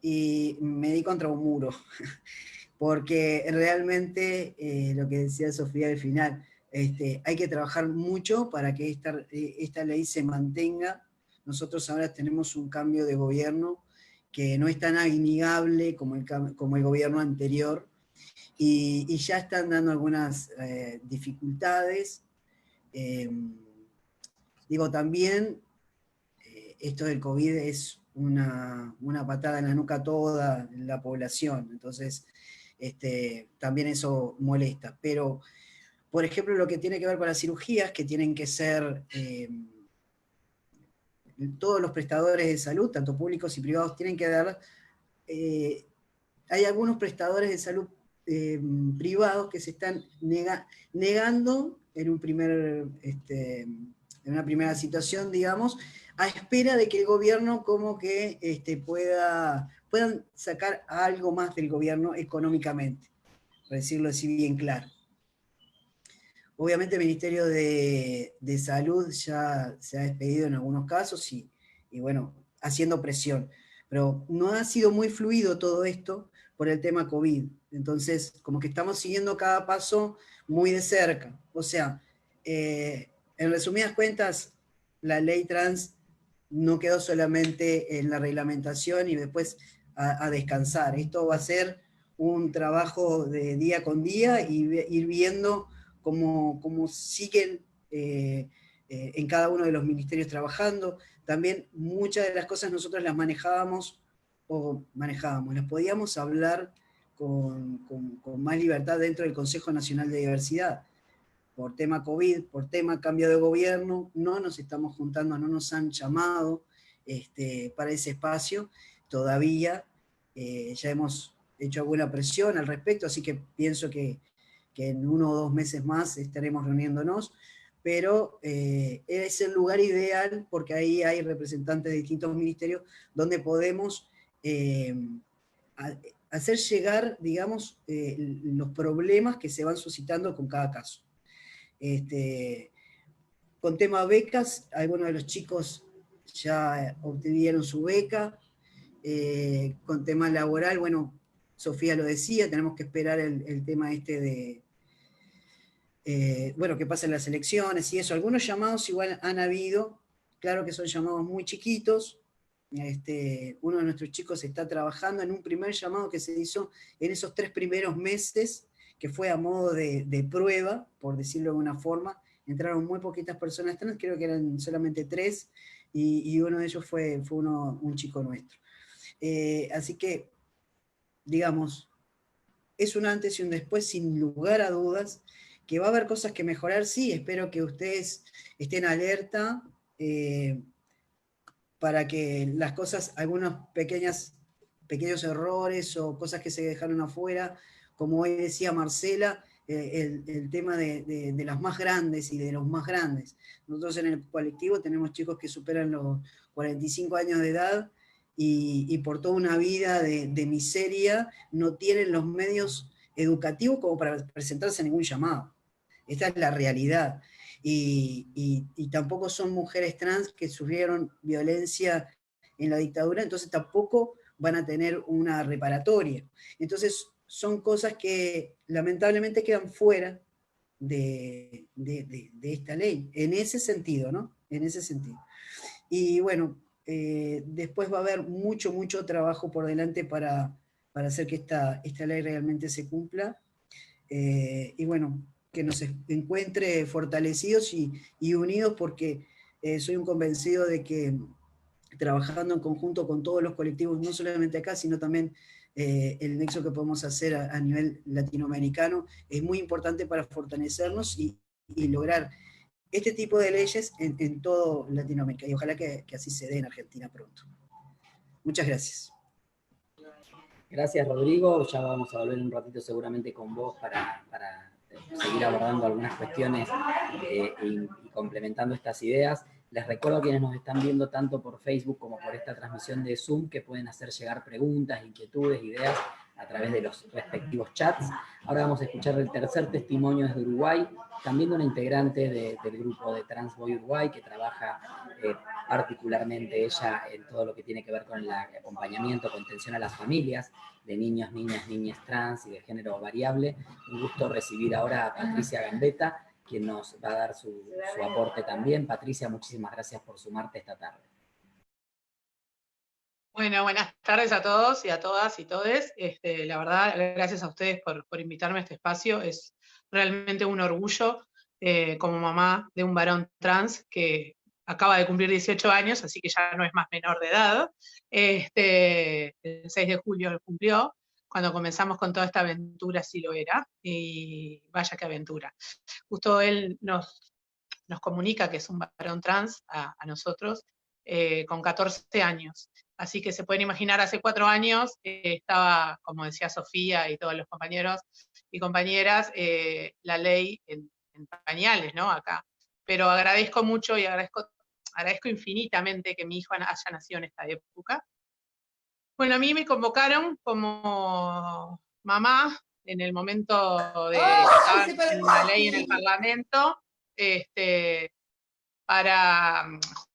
Y me di contra un muro, porque realmente, lo que decía Sofía al final, hay que trabajar mucho para que esta ley se mantenga. Nosotros ahora tenemos un cambio de gobierno que no es tan amigable como el gobierno anterior, y ya están dando algunas dificultades. Digo, también esto del COVID es una patada en la nuca a toda la población, entonces también eso molesta. Pero, por ejemplo, lo que tiene que ver con las cirugías, que tienen que ser todos los prestadores de salud, tanto públicos y privados, tienen que dar, hay algunos prestadores de salud privados que se están negando en una primera situación, digamos, a espera de que el gobierno como que puedan sacar algo más del gobierno económicamente, para decirlo así bien claro. Obviamente el Ministerio de Salud ya se ha despedido en algunos casos y bueno, haciendo presión. Pero no ha sido muy fluido todo esto por el tema COVID. Entonces, como que estamos siguiendo cada paso muy de cerca. O sea, en resumidas cuentas, la ley trans no quedó solamente en la reglamentación y después a descansar. Esto va a ser un trabajo de día con día y ir viendo cómo siguen en cada uno de los ministerios trabajando. También muchas de las cosas nosotros las manejábamos, las podíamos hablar con más libertad dentro del Consejo Nacional de Diversidad. Por tema COVID, por tema cambio de gobierno, no nos estamos juntando, no nos han llamado para ese espacio todavía. Ya hemos hecho alguna presión al respecto, así que pienso que en 1 o 2 meses más estaremos reuniéndonos, pero es el lugar ideal porque ahí hay representantes de distintos ministerios donde podemos hacer llegar, digamos, los problemas que se van suscitando con cada caso. Con tema becas, algunos de los chicos ya obtuvieron su beca. Con tema laboral, bueno, Sofía lo decía, tenemos que esperar el tema este de, bueno, que pasen las elecciones y eso. Algunos llamados igual han habido, claro que son llamados muy chiquitos. Uno de nuestros chicos está trabajando en un primer llamado que se hizo en esos 3 primeros meses, que fue a modo de prueba, por decirlo de alguna forma. Entraron muy poquitas personas trans, creo que eran solamente 3, y uno de ellos fue un chico nuestro. Así que, digamos, es un antes y un después, sin lugar a dudas, que va a haber cosas que mejorar, sí, espero que ustedes estén alerta, para que las cosas, algunos pequeños errores o cosas que se dejaron afuera, como hoy decía Marcela, el tema de las más grandes y de los más grandes. Nosotros en el colectivo tenemos chicos que superan los 45 años de edad y por toda una vida de miseria no tienen los medios educativos como para presentarse a ningún llamado. Esta es la realidad. Y tampoco son mujeres trans que sufrieron violencia en la dictadura, entonces tampoco van a tener una reparatoria. Entonces son cosas que lamentablemente quedan fuera de esta ley, en ese sentido, ¿no? En ese sentido. Y bueno, después va a haber mucho trabajo por delante para hacer que esta ley realmente se cumpla. Y bueno, que nos encuentre fortalecidos y unidos, porque soy un convencido de que trabajando en conjunto con todos los colectivos, no solamente acá, sino también el nexo que podemos hacer a nivel latinoamericano, es muy importante para fortalecernos y lograr este tipo de leyes en todo Latinoamérica, y ojalá que así se dé en Argentina pronto. Muchas gracias. Gracias, Rodrigo. Ya vamos a volver un ratito seguramente con vos para seguir abordando algunas cuestiones y complementando estas ideas. Les recuerdo a quienes nos están viendo tanto por Facebook como por esta transmisión de Zoom que pueden hacer llegar preguntas, inquietudes, ideas a través de los respectivos chats. Ahora vamos a escuchar el tercer testimonio desde Uruguay, también de una integrante del grupo de Transboy Uruguay, que trabaja particularmente ella en todo lo que tiene que ver con el acompañamiento, contención a las familias de niños, niñas, niñas trans y de género variable. Un gusto recibir ahora a Patricia Gambetta, quien nos va a dar su aporte también. Patricia, muchísimas gracias por sumarte esta tarde. Bueno, buenas tardes a todos y a todas y todes. La verdad, gracias a ustedes por invitarme a este espacio. Es realmente un orgullo como mamá de un varón trans que acaba de cumplir 18 años, así que ya no es más menor de edad. El 6 de julio lo cumplió. Cuando comenzamos con toda esta aventura sí lo era, y vaya qué aventura. Justo él nos comunica que es un varón trans a nosotros con 14 años. Así que se pueden imaginar, hace 4 años estaba, como decía Sofía y todos los compañeros y compañeras, la ley en pañales, ¿no? Acá. Pero agradezco mucho y agradezco infinitamente que mi hijo haya nacido en esta época. Bueno, a mí me convocaron como mamá en el momento de estar en la ley en el Parlamento, para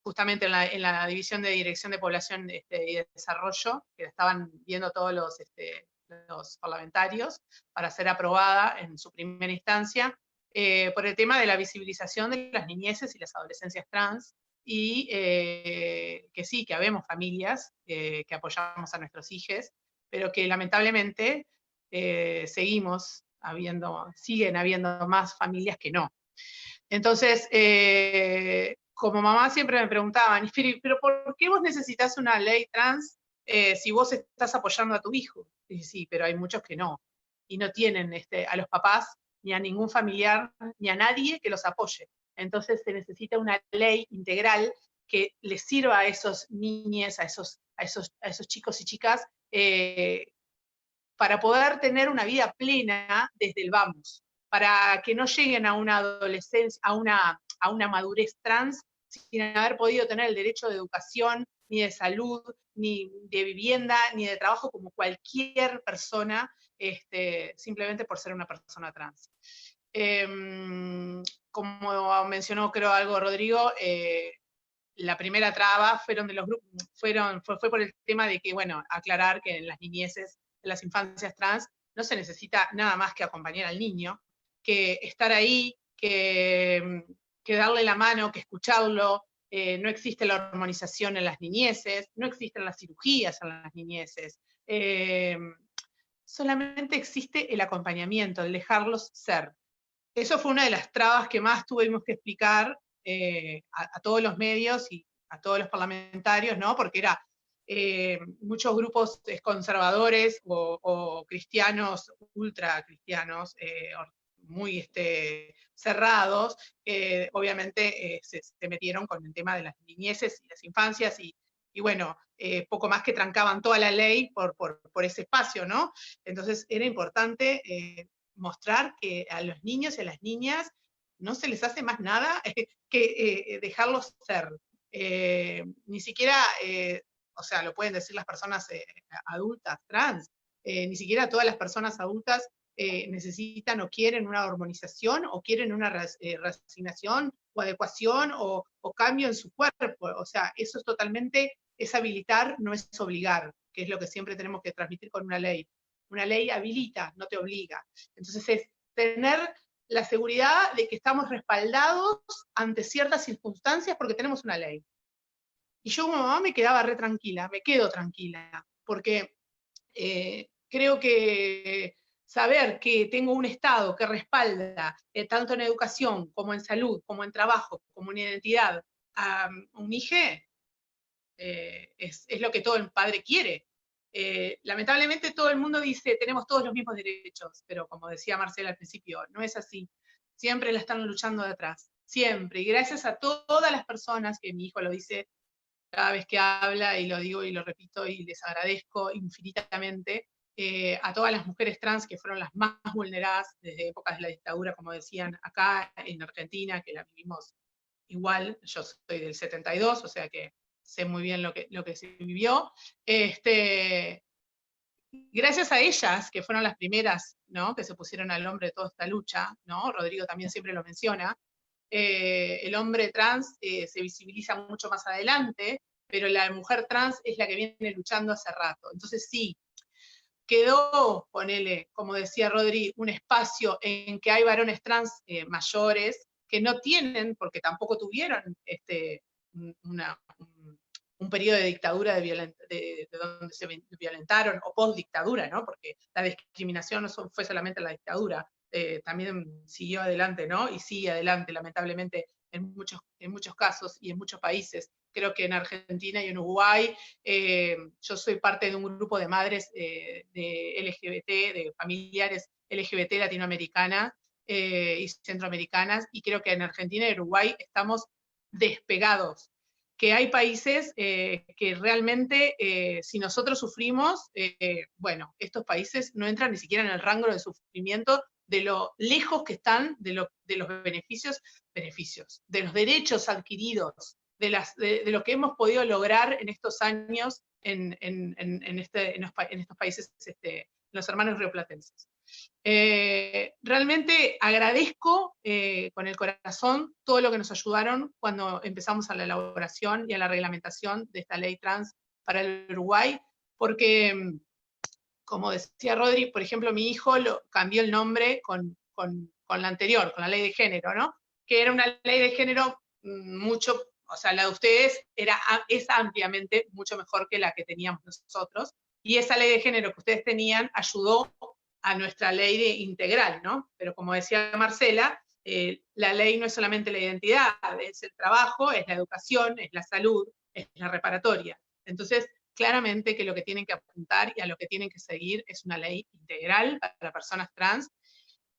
justamente en la División de Dirección de Población y de Desarrollo, que estaban viendo todos los parlamentarios, para ser aprobada en su primera instancia, por el tema de la visibilización de las niñeces y las adolescencias trans, y que sí, que habemos familias que apoyamos a nuestros hijos, pero que lamentablemente siguen habiendo más familias que no. Entonces, como mamá siempre me preguntaban, pero ¿por qué vos necesitas una ley trans si vos estás apoyando a tu hijo? Y sí, pero hay muchos que no, y no tienen a los papás, ni a ningún familiar, ni a nadie que los apoye. Entonces se necesita una ley integral que les sirva a esos niños, a esos chicos y chicas, para poder tener una vida plena desde el vamos, para que no lleguen a una adolescencia, a una madurez trans, sin haber podido tener el derecho de educación, ni de salud, ni de vivienda, ni de trabajo, como cualquier persona, simplemente por ser una persona trans. Como mencionó, creo, algo Rodrigo, la primera traba fueron de los grupos, fue por el tema de que, bueno, aclarar que en las niñeces, en las infancias trans, no se necesita nada más que acompañar al niño, que estar ahí, que darle la mano, que escucharlo. No existe la hormonización en las niñeces, no existen las cirugías en las niñeces. Solamente existe el acompañamiento, el dejarlos ser. Eso fue una de las trabas que más tuvimos que explicar a todos los medios y a todos los parlamentarios, ¿no? Porque era muchos grupos conservadores o cristianos, ultra cristianos, muy cerrados, obviamente se metieron con el tema de las niñeces y las infancias y bueno, poco más que trancaban toda la ley por ese espacio, ¿no? Entonces era importante mostrar que a los niños y a las niñas no se les hace más nada que dejarlos ser. Ni siquiera, o sea, lo pueden decir las personas adultas, trans, ni siquiera todas las personas adultas necesitan o quieren una hormonización o quieren una reasignación o adecuación o cambio en su cuerpo. O sea, eso es totalmente, es habilitar, no es obligar, que es lo que siempre tenemos que transmitir con una ley. Una ley habilita, no te obliga. Entonces es tener la seguridad de que estamos respaldados ante ciertas circunstancias porque tenemos una ley. Y yo como mamá me quedaba re tranquila, me quedo tranquila, porque creo que saber que tengo un Estado que respalda tanto en educación, como en salud, como en trabajo, como en identidad, a un hijo, es lo que todo el padre quiere. Lamentablemente todo el mundo dice, tenemos todos los mismos derechos, pero como decía Marcela al principio, no es así. Siempre la están luchando de atrás, siempre. Y gracias a todas las personas, que mi hijo lo dice cada vez que habla, y lo digo y lo repito, y les agradezco infinitamente, a todas las mujeres trans que fueron las más vulneradas desde épocas de la dictadura, como decían acá en Argentina, que la vivimos igual. Yo soy del 72, o sea que sé muy bien lo que se vivió. Gracias a ellas, que fueron las primeras, ¿no?, que se pusieron al hombre de toda esta lucha, ¿no? Rodrigo también siempre lo menciona, el hombre trans se visibiliza mucho más adelante, pero la mujer trans es la que viene luchando hace rato. Entonces sí, quedó, ponele, como decía Rodri, un espacio en que hay varones trans mayores que no tienen, porque tampoco tuvieron un periodo de dictadura de donde se violentaron, o post-dictadura, ¿no? Porque la discriminación no fue solamente la dictadura, también siguió adelante, ¿no? Y sigue adelante, lamentablemente, en muchos casos y en muchos países. Creo que en Argentina y en Uruguay, yo soy parte de un grupo de madres de LGBT, de familiares LGBT latinoamericanas y centroamericanas, y creo que en Argentina y Uruguay estamos despegados. Que hay países que realmente, si nosotros sufrimos, bueno, estos países no entran ni siquiera en el rango de sufrimiento de lo lejos que están de los beneficios, de los derechos adquiridos, de lo que hemos podido lograr en estos años en estos países, los hermanos rioplatenses. Realmente agradezco con el corazón todo lo que nos ayudaron cuando empezamos a la elaboración y a la reglamentación de esta ley trans para el Uruguay, porque, como decía Rodri, por ejemplo, mi hijo cambió el nombre con la anterior, con la ley de género, ¿no? Que era una ley de género mucho, o sea, la de ustedes es ampliamente mucho mejor que la que teníamos nosotros, y esa ley de género que ustedes tenían ayudó a nuestra ley integral, ¿no? Pero como decía Marcela, la ley no es solamente la identidad, es el trabajo, es la educación, es la salud, es la reparatoria. Entonces, claramente que lo que tienen que apuntar y a lo que tienen que seguir es una ley integral para personas trans,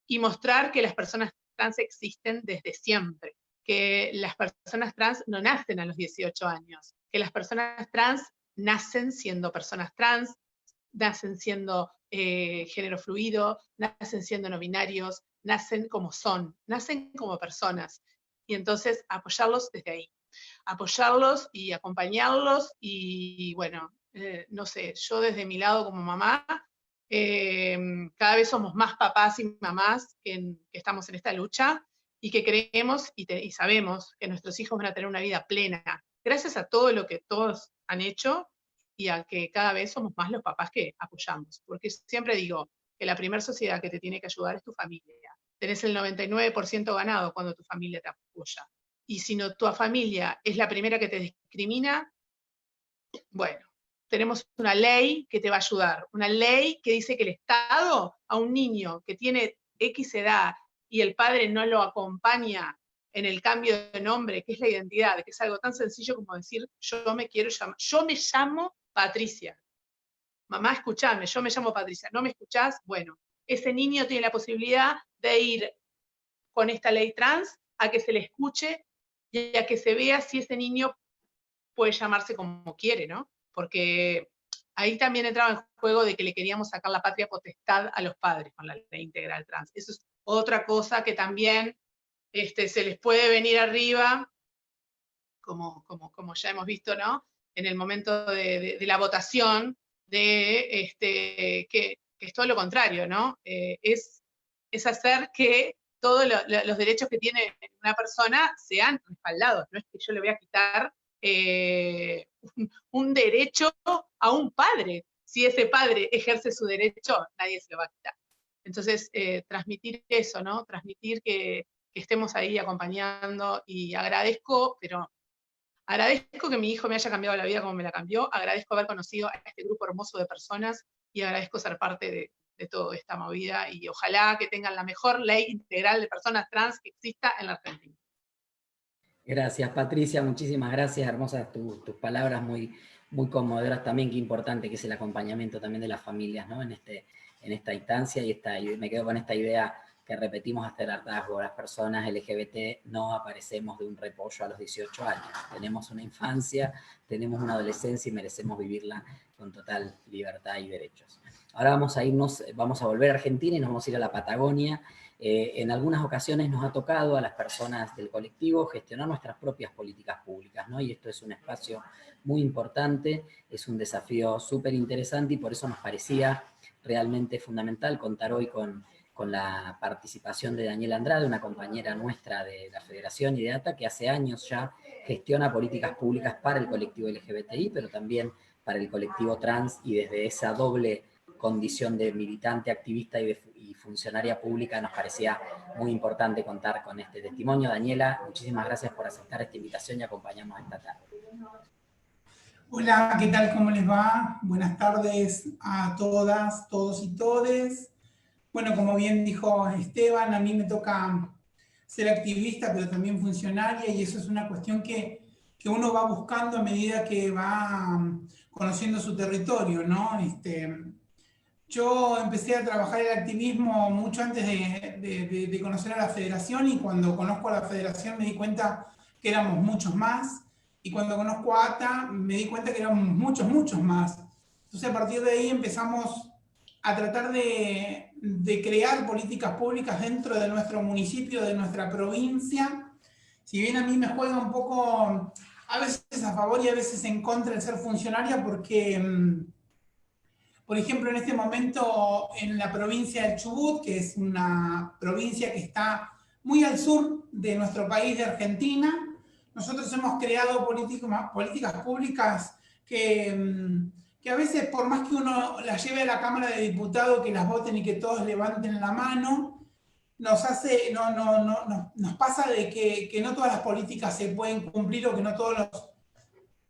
y mostrar que las personas trans existen desde siempre, que las personas trans no nacen a los 18 años, que las personas trans nacen siendo personas trans, nacen siendo género fluido, nacen siendo no binarios, nacen como son, nacen como personas. Y entonces apoyarlos desde ahí, apoyarlos y acompañarlos, y bueno, no sé, yo desde mi lado como mamá, cada vez somos más papás y mamás que estamos en esta lucha, y que creemos y sabemos que nuestros hijos van a tener una vida plena, gracias a todo lo que todos han hecho y a que cada vez somos más los papás que apoyamos. Porque siempre digo que la primera sociedad que te tiene que ayudar es tu familia. Tenés el 99% ganado cuando tu familia te apoya. Y si no, tu familia es la primera que te discrimina, bueno, tenemos una ley que te va a ayudar. Una ley que dice que el Estado a un niño que tiene X edad y el padre no lo acompaña en el cambio de nombre, que es la identidad, que es algo tan sencillo como decir, yo me llamo Patricia. Mamá, escuchame, yo me llamo Patricia. ¿No me escuchás? Bueno, ese niño tiene la posibilidad de ir con esta ley trans a que se le escuche y a que se vea si ese niño puede llamarse como quiere, ¿no? Porque ahí también entraba en juego de que le queríamos sacar la patria potestad a los padres con la ley integral trans. Eso es otra cosa que también se les puede venir arriba, como ya hemos visto, ¿no? En el momento de la votación, que es todo lo contrario, ¿no? Es hacer que todos los derechos que tiene una persona sean respaldados. No es que yo le voy a quitar un derecho a un padre. Si ese padre ejerce su derecho, nadie se lo va a quitar. Entonces, transmitir eso, ¿no? Transmitir que estemos ahí acompañando, y agradezco que mi hijo me haya cambiado la vida como me la cambió, agradezco haber conocido a este grupo hermoso de personas y agradezco ser parte de toda esta movida, y ojalá que tengan la mejor ley integral de personas trans que exista en la Argentina. Gracias, Patricia, muchísimas gracias, hermosas tus palabras, muy, muy conmovedoras también. Qué importante que es el acompañamiento también de las familias, ¿no? En esta instancia, y me quedo con esta idea que repetimos hasta el hartazgo: las personas LGBT no aparecemos de un repollo a los 18 años, tenemos una infancia, tenemos una adolescencia y merecemos vivirla con total libertad y derechos. Ahora vamos a volver a Argentina y nos vamos a ir a la Patagonia. En algunas ocasiones nos ha tocado a las personas del colectivo gestionar nuestras propias políticas públicas, ¿no? Y esto es un espacio muy importante, es un desafío súper interesante, y por eso nos parecía realmente fundamental contar hoy con la participación de Daniela Andrade, una compañera nuestra de la Federación y de ATA, que hace años ya gestiona políticas públicas para el colectivo LGBTI, pero también para el colectivo trans, y desde esa doble condición de militante, activista y funcionaria pública nos parecía muy importante contar con este testimonio. Daniela, muchísimas gracias por aceptar esta invitación y acompañarnos esta tarde. Hola, ¿qué tal? ¿Cómo les va? Buenas tardes a todas, todos y todes. Bueno, como bien dijo Esteban, a mí me toca ser activista, pero también funcionaria, y eso es una cuestión que uno va buscando a medida que va conociendo su territorio, ¿no? Yo empecé a trabajar el activismo mucho antes de conocer a la Federación, y cuando conozco a la Federación me di cuenta que éramos muchos más, y cuando conozco a ATA me di cuenta que éramos muchos, muchos más. Entonces a partir de ahí empezamos a tratar de crear políticas públicas dentro de nuestro municipio, de nuestra provincia. Si bien a mí me juega un poco, a veces a favor y a veces en contra, el ser funcionaria, porque, por ejemplo, en este momento en la provincia del Chubut, que es una provincia que está muy al sur de nuestro país, de Argentina, nosotros hemos creado políticas públicas que a veces, por más que uno las lleve a la Cámara de Diputados, que las voten y que todos levanten la mano, nos pasa de que no todas las políticas se pueden cumplir, o que no todas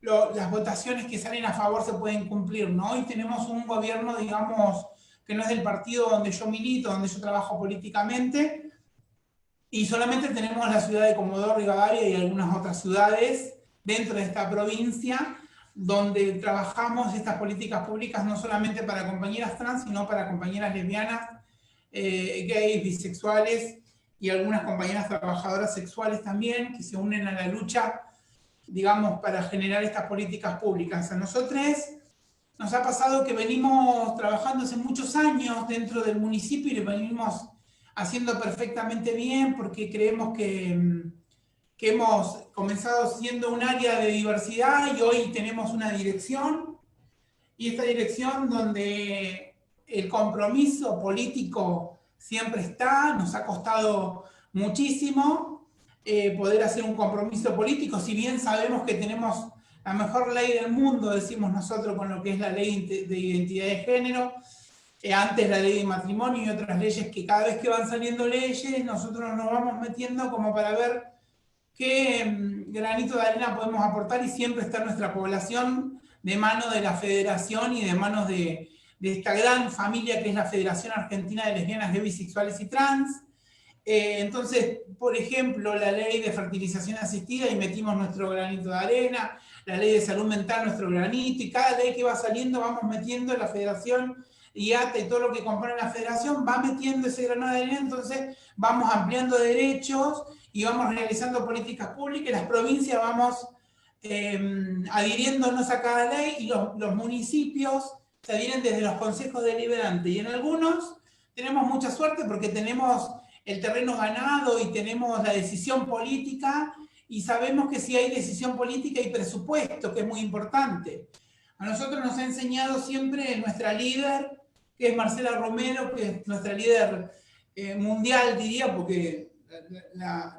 las votaciones que salen a favor se pueden cumplir, ¿no? Hoy tenemos un gobierno, digamos, que no es del partido donde yo milito, donde yo trabajo políticamente, y solamente tenemos la ciudad de Comodoro Rivadavia y algunas otras ciudades dentro de esta provincia, donde trabajamos estas políticas públicas no solamente para compañeras trans, sino para compañeras lesbianas, gays, bisexuales, y algunas compañeras trabajadoras sexuales también, que se unen a la lucha, digamos, para generar estas políticas públicas. A nosotros nos ha pasado que venimos trabajando hace muchos años dentro del municipio, y lo venimos haciendo perfectamente bien, porque creemos que hemos comenzado siendo un área de diversidad, y hoy tenemos una dirección, y esta dirección donde el compromiso político siempre está, nos ha costado muchísimo, poder hacer un compromiso político, si bien sabemos que tenemos la mejor ley del mundo, decimos nosotros, con lo que es la ley de identidad de género, antes la ley de matrimonio y otras leyes que cada vez que van saliendo leyes, nosotros nos vamos metiendo como para ver qué granito de arena podemos aportar, y siempre está nuestra población de mano de la Federación y de manos de esta gran familia que es la Federación Argentina de Lesbianas, Gay, Bisexuales y Trans. Entonces, por ejemplo, la ley de fertilización asistida, y metimos nuestro granito de arena, la ley de salud mental, nuestro granito, y cada ley que va saliendo vamos metiendo la Federación y ATA y todo lo que compone la Federación va metiendo ese granito de arena. Entonces vamos ampliando derechos y vamos realizando políticas públicas, las provincias vamos adhiriéndonos a cada ley, y los municipios se adhieren desde los consejos deliberantes, y en algunos tenemos mucha suerte porque tenemos el terreno ganado y tenemos la decisión política, y sabemos que si hay decisión política hay presupuesto, que es muy importante. A nosotros nos ha enseñado siempre nuestra líder, que es Marcela Romero, que es nuestra líder mundial, diría, porque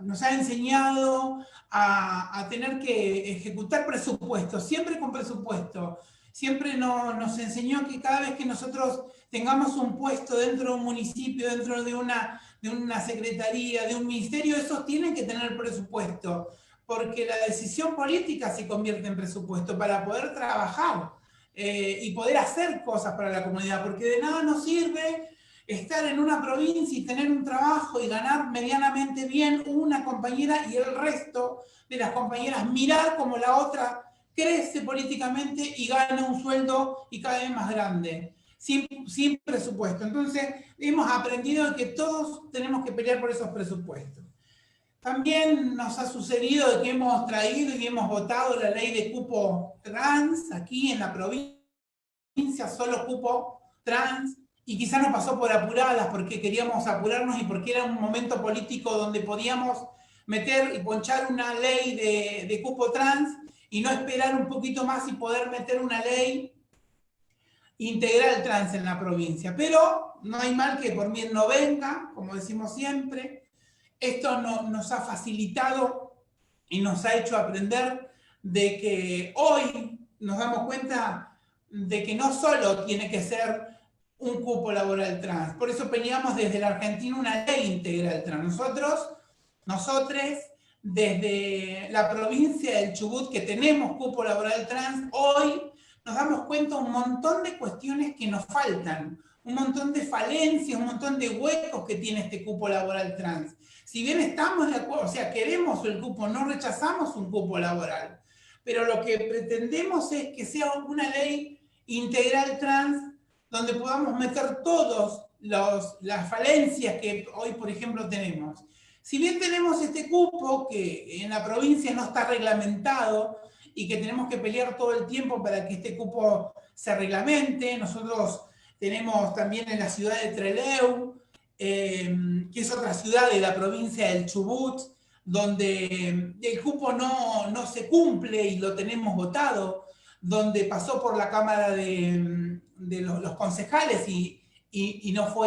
nos ha enseñado a tener que ejecutar presupuestos, siempre con presupuesto. Siempre nos enseñó que cada vez que nosotros tengamos un puesto dentro de un municipio, dentro de una secretaría, de un ministerio, esos tienen que tener presupuesto, porque la decisión política se convierte en presupuesto para poder trabajar y poder hacer cosas para la comunidad, porque de nada nos sirve estar en una provincia y tener un trabajo y ganar medianamente bien una compañera, y el resto de las compañeras mirar como la otra crece políticamente y gana un sueldo y cada vez más grande, sin presupuesto. Entonces hemos aprendido que todos tenemos que pelear por esos presupuestos. También nos ha sucedido que hemos traído y hemos votado la ley de cupo trans aquí en la provincia, solo cupo trans, y quizás nos pasó por apuradas porque queríamos apurarnos y porque era un momento político donde podíamos meter y ponchar una ley de cupo trans y no esperar un poquito más y poder meter una ley integral trans en la provincia. Pero no hay mal que por bien no venga, como decimos siempre. Esto nos ha facilitado y nos ha hecho aprender de que hoy nos damos cuenta de que no solo tiene que ser un cupo laboral trans. Por eso peleamos desde la Argentina una ley integral trans. Nosotros, desde la provincia del Chubut, que tenemos cupo laboral trans, hoy nos damos cuenta de un montón de cuestiones que nos faltan, un montón de falencias, un montón de huecos que tiene este cupo laboral trans. Si bien estamos de acuerdo, o sea, queremos el cupo, no rechazamos un cupo laboral, pero lo que pretendemos es que sea una ley integral trans donde podamos meter todas las falencias que hoy, por ejemplo, tenemos. Si bien tenemos este cupo que en la provincia no está reglamentado y que tenemos que pelear todo el tiempo para que este cupo se reglamente, nosotros tenemos también en la ciudad de Trelew, que es otra ciudad de la provincia del Chubut, donde el cupo no se cumple y lo tenemos votado, donde pasó por la Cámara de los concejales y no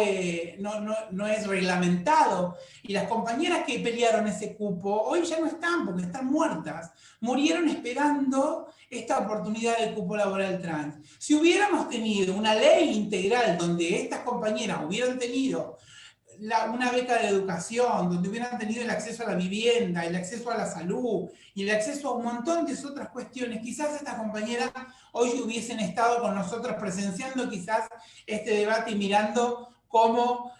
es reglamentado. Y las compañeras que pelearon ese cupo hoy ya no están porque están muertas. Murieron esperando esta oportunidad del cupo laboral trans. Si hubiéramos tenido una ley integral donde estas compañeras hubieran tenido una beca de educación, donde hubieran tenido el acceso a la vivienda, el acceso a la salud y el acceso a un montón de otras cuestiones, quizás estas compañeras hoy hubiesen estado con nosotros presenciando quizás este debate y mirando cómo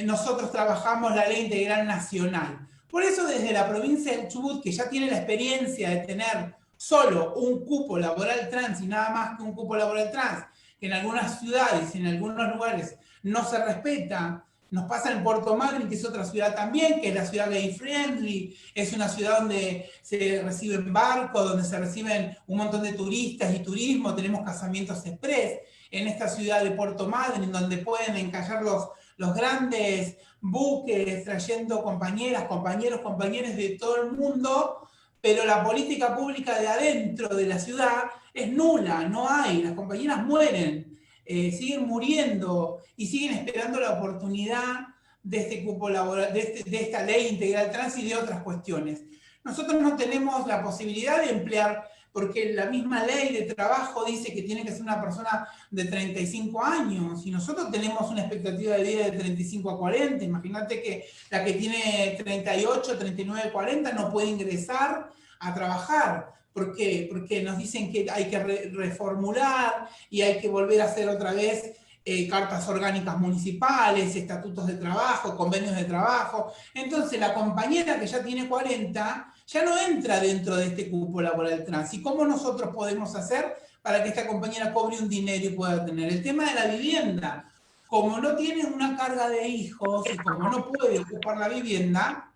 nosotros trabajamos la ley integral nacional. Por eso desde la provincia del Chubut, que ya tiene la experiencia de tener solo un cupo laboral trans y nada más que un cupo laboral trans, que en algunas ciudades y en algunos lugares no se respeta. Nos pasa en Puerto Madryn, que es otra ciudad también, que es la ciudad gay friendly, es una ciudad donde se reciben barcos, donde se reciben un montón de turistas y turismo, tenemos casamientos express en esta ciudad de Puerto Madryn, donde pueden encallar los grandes buques trayendo compañeras, compañeros de todo el mundo, pero la política pública de adentro de la ciudad es nula, no hay, las compañeras mueren. Siguen muriendo y siguen esperando la oportunidad de este cupo laboral, de esta ley integral trans y de otras cuestiones. Nosotros no tenemos la posibilidad de emplear, porque la misma ley de trabajo dice que tiene que ser una persona de 35 años, y nosotros tenemos una expectativa de vida de 35 a 40, imagínate que la que tiene 38, 39, 40 no puede ingresar a trabajar. ¿Por qué? Porque nos dicen que hay que reformular y hay que volver a hacer otra vez cartas orgánicas municipales, estatutos de trabajo, convenios de trabajo. Entonces la compañera que ya tiene 40 ya no entra dentro de este cupo laboral trans. ¿Y cómo nosotros podemos hacer para que esta compañera cobre un dinero y pueda tener? El tema de la vivienda. Como no tiene una carga de hijos y como no puede ocupar la vivienda,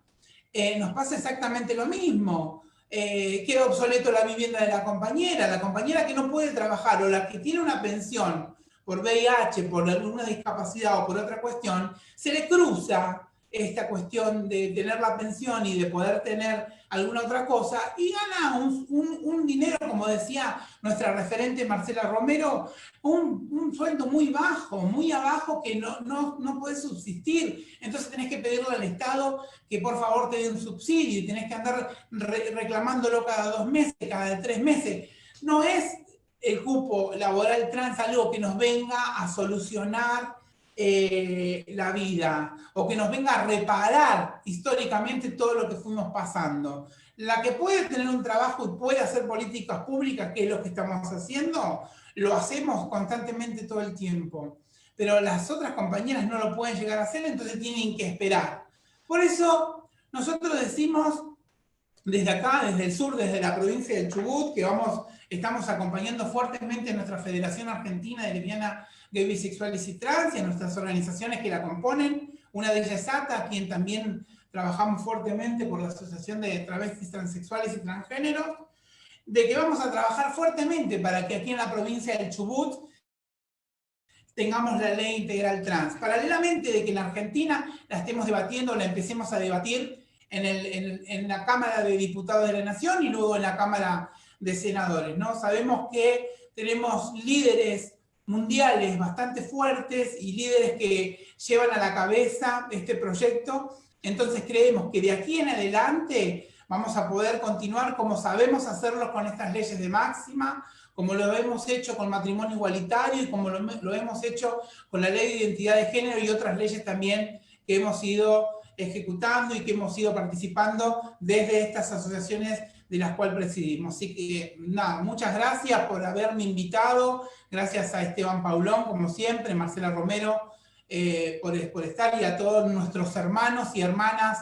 nos pasa exactamente lo mismo. Queda obsoleto la vivienda de la compañera que no puede trabajar o la que tiene una pensión por VIH, por alguna discapacidad o por otra cuestión, se le cruza esta cuestión de tener la pensión y de poder tener alguna otra cosa y gana un dinero, como decía nuestra referente Marcela Romero, un sueldo muy abajo que no puede subsistir. Entonces tenés que pedirle al Estado que por favor te dé un subsidio y tenés que andar reclamándolo cada 2 meses, cada 3 meses. No es el cupo laboral trans algo que nos venga a solucionar la vida o que nos venga a reparar históricamente todo lo que fuimos pasando. La que puede tener un trabajo y puede hacer políticas públicas, que es lo que estamos haciendo, lo hacemos constantemente todo el tiempo. Pero las otras compañeras no lo pueden llegar a hacer, entonces tienen que esperar. Por eso nosotros decimos desde acá, desde el sur, desde la provincia del Chubut, que estamos acompañando fuertemente a nuestra Federación Argentina de Lesbianas, Gay, Bisexuales y Trans y a nuestras organizaciones que la componen. Una de ellas es ATA, quien también trabajamos fuertemente por la Asociación de Travestis, Transexuales y Transgéneros, de que vamos a trabajar fuertemente para que aquí en la provincia del Chubut tengamos la ley integral trans. Paralelamente de que en la Argentina la estemos debatiendo, la empecemos a debatir en la Cámara de Diputados de la Nación y luego en la Cámara de Senadores, ¿no? Sabemos que tenemos líderes mundiales bastante fuertes y líderes que llevan a la cabeza este proyecto, entonces creemos que de aquí en adelante vamos a poder continuar como sabemos hacerlo con estas leyes de máxima, como lo hemos hecho con matrimonio igualitario y como lo hemos hecho con la ley de identidad de género y otras leyes también que hemos ido ejecutando y que hemos ido participando desde estas asociaciones de las cuales presidimos. Así que nada, muchas gracias por haberme invitado, gracias a Esteban Paulón, como siempre, Marcela Romero, por estar, y a todos nuestros hermanos y hermanas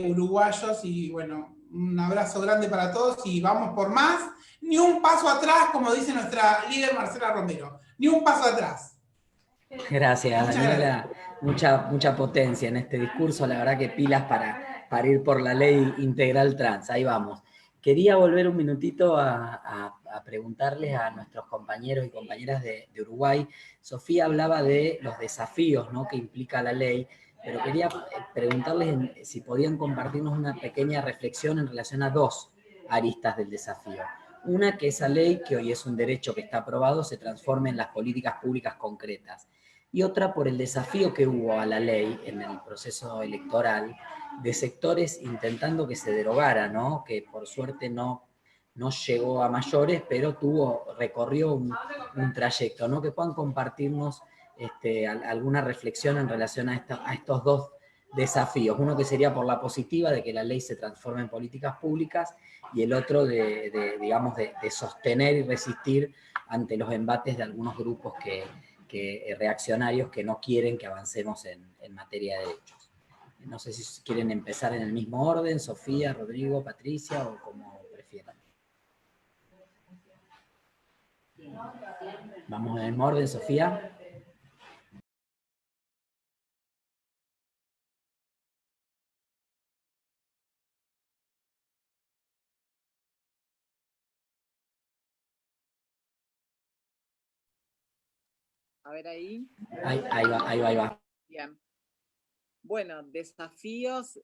uruguayos, y bueno, un abrazo grande para todos y vamos por más. Ni un paso atrás, como dice nuestra líder Marcela Romero, ni un paso atrás. Gracias, Daniela. Mucha potencia en este discurso, la verdad que pilas para ir por la ley integral trans, ahí vamos. Quería volver un minutito a preguntarles a nuestros compañeros y compañeras de Uruguay. Sofía hablaba de los desafíos, ¿no?, que implica la ley, pero quería preguntarles si podían compartirnos una pequeña reflexión en relación a dos aristas del desafío. Una, que esa ley, que hoy es un derecho que está aprobado, se transforme en las políticas públicas concretas. Y otra, por el desafío que hubo a la ley en el proceso electoral de sectores intentando que se derogara, ¿no?, que por suerte no llegó a mayores, pero recorrió un trayecto, ¿no?, que puedan compartirnos alguna reflexión en relación a estos dos desafíos. Uno que sería por la positiva, de que la ley se transforme en políticas públicas, y el otro digamos, de sostener y resistir ante los embates de algunos grupos reaccionarios que no quieren que avancemos en materia de derechos. No sé si quieren empezar en el mismo orden, Sofía, Rodrigo, Patricia, o como prefieran. Vamos en el mismo orden, Sofía. A ver ahí. Ahí va. Bien. Bueno, desafíos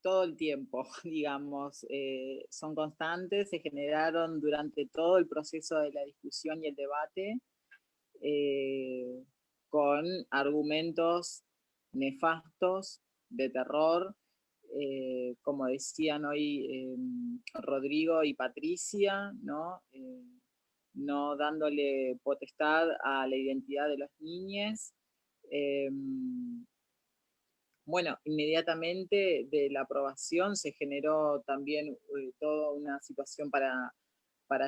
todo el tiempo, digamos, son constantes, se generaron durante todo el proceso de la discusión y el debate, con argumentos nefastos, de terror, como decían hoy Rodrigo y Patricia, ¿no? No dándole potestad a la identidad de las niñas. Bueno, inmediatamente de la aprobación se generó también toda una situación para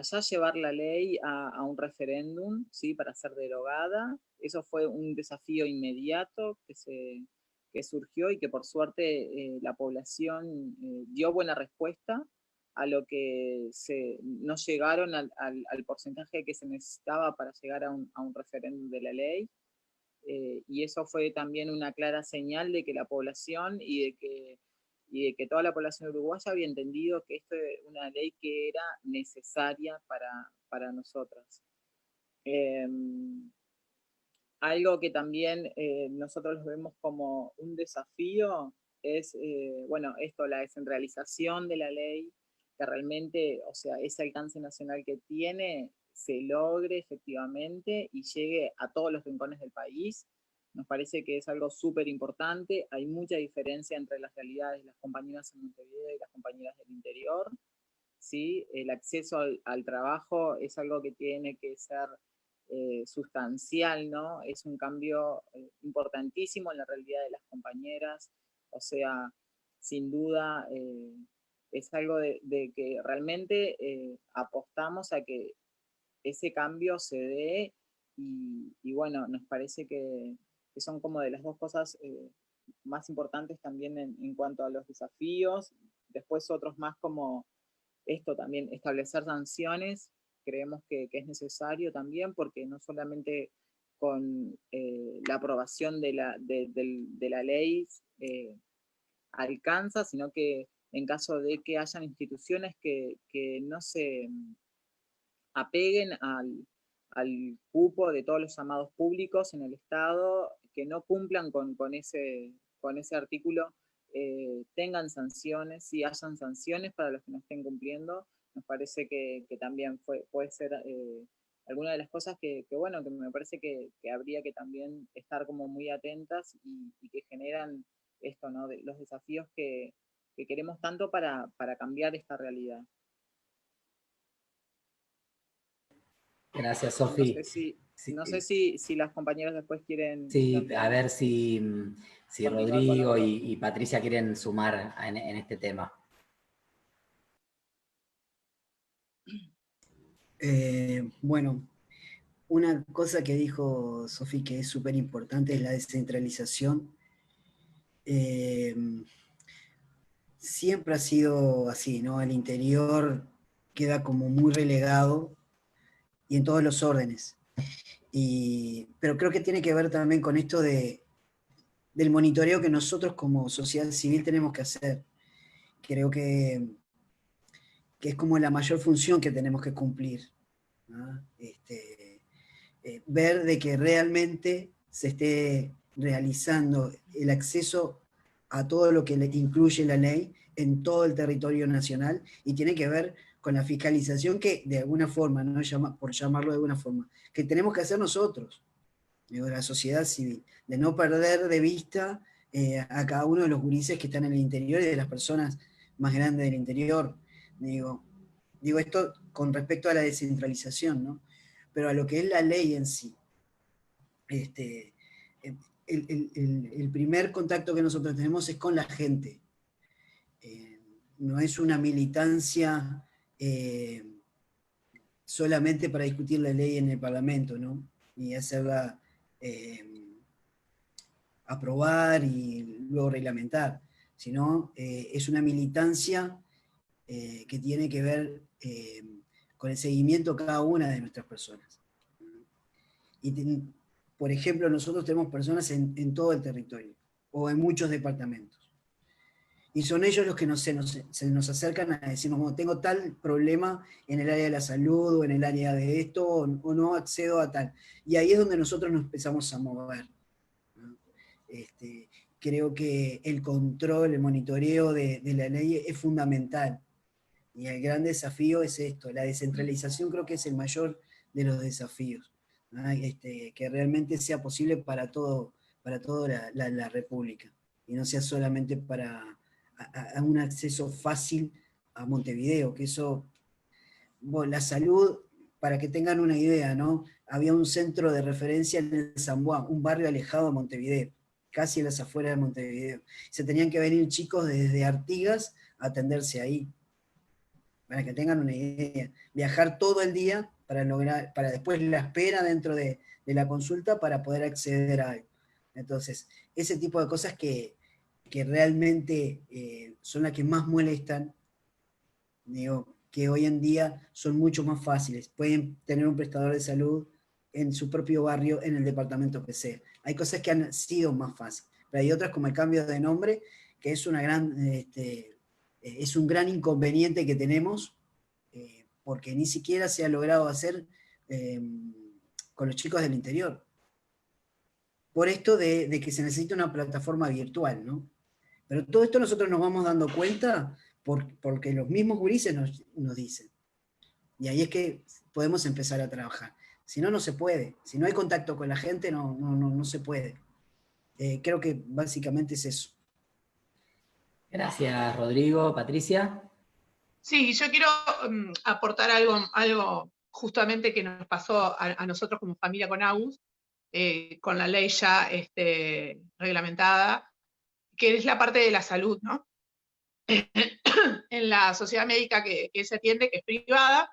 ya llevar la ley a un referéndum, ¿sí? Para ser derogada. Eso fue un desafío inmediato que surgió y que por suerte la población dio buena respuesta a lo que no llegaron al porcentaje que se necesitaba para llegar a un referéndum de la ley. Y eso fue también una clara señal de que la población y de que toda la población uruguaya había entendido que esto era una ley que era necesaria para nosotras. Algo que también nosotros vemos como un desafío es, bueno, esto, la descentralización de la ley, que realmente, o sea, ese alcance nacional que tiene, se logre efectivamente y llegue a todos los rincones del país. Nos parece que es algo súper importante. Hay mucha diferencia entre las realidades de las compañeras en Montevideo y las compañeras del interior, ¿sí? El acceso al trabajo es algo que tiene que ser sustancial, ¿no? Es un cambio importantísimo en la realidad de las compañeras. O sea, sin duda es algo de que realmente apostamos a que ese cambio se dé y bueno, nos parece que son como de las dos cosas más importantes también en cuanto a los desafíos. Después otros más como esto también, establecer sanciones, creemos que es necesario también, porque no solamente con la aprobación de la ley alcanza, sino que en caso de que hayan instituciones que no se apeguen al cupo de todos los llamados públicos en el Estado, que no cumplan con ese artículo, tengan sanciones, si hayan sanciones para los que no estén cumpliendo. Nos parece que también puede ser alguna de las cosas que bueno, que me parece que habría que también estar como muy atentas y que generan esto, ¿no? Los desafíos que queremos tanto para cambiar esta realidad. Gracias, Sofi. No sé si las compañeras después quieren... Sí, a ver si Rodrigo con y Patricia quieren sumar en este tema. Bueno, una cosa que dijo Sofi que es súper importante es la descentralización. Siempre ha sido así, ¿no? El interior queda como muy relegado y en todos los órdenes. Pero creo que tiene que ver también con esto del monitoreo que nosotros como sociedad civil tenemos que hacer. Creo que es como la mayor función que tenemos que cumplir, ¿no? Ver de que realmente se esté realizando el acceso a todo lo que incluye la ley en todo el territorio nacional, y tiene que ver con la fiscalización que de alguna forma, ¿no? Por llamarlo de alguna forma, que tenemos que hacer nosotros, digo, la sociedad civil, de no perder de vista a cada uno de los gurises que están en el interior y de las personas más grandes del interior. Digo esto con respecto a la descentralización, ¿no? Pero a lo que es la ley en sí. El primer contacto que nosotros tenemos es con la gente. No es una militancia solamente para discutir la ley en el Parlamento, ¿no? Y hacerla aprobar y luego reglamentar, sino es una militancia que tiene que ver con el seguimiento de cada una de nuestras personas. Y por ejemplo, nosotros tenemos personas en todo el territorio, o en muchos departamentos. Y son ellos los que se nos acercan a decirnos, bueno, tengo tal problema en el área de la salud, o en el área de esto, o no accedo a tal. Y ahí es donde nosotros nos empezamos a mover, ¿no? Creo que el control, el monitoreo de la ley es fundamental. Y el gran desafío es esto, la descentralización creo que es el mayor de los desafíos, ¿no? Que realmente sea posible para todo para toda la República, y no sea solamente para a un acceso fácil a Montevideo, que eso, bueno, la salud, para que tengan una idea, ¿no? Había un centro de referencia en el San Juan, un barrio alejado de Montevideo, casi en las afueras de Montevideo. Se tenían que venir chicos desde Artigas a atenderse ahí, para que tengan una idea. Viajar todo el día para lograr, para después la espera dentro de la consulta para poder acceder a algo. Entonces, ese tipo de cosas que realmente son las que más molestan, digo, que hoy en día son mucho más fáciles. Pueden tener un prestador de salud en su propio barrio, en el departamento que sea. Hay cosas que han sido más fáciles, pero hay otras como el cambio de nombre, que es una gran, es un gran inconveniente que tenemos, porque ni siquiera se ha logrado hacer con los chicos del interior. Por esto de que se necesita una plataforma virtual, ¿no? Pero todo esto nosotros nos vamos dando cuenta porque los mismos gurises nos dicen. Y ahí es que podemos empezar a trabajar. Si no, no se puede. Si no hay contacto con la gente, no se puede. Creo que básicamente es eso. Gracias, Rodrigo. Patricia. Sí, yo quiero aportar algo justamente que nos pasó a nosotros como familia con AUS, con la ley ya reglamentada, que es la parte de la salud, ¿no? En la sociedad médica que se atiende, que es privada,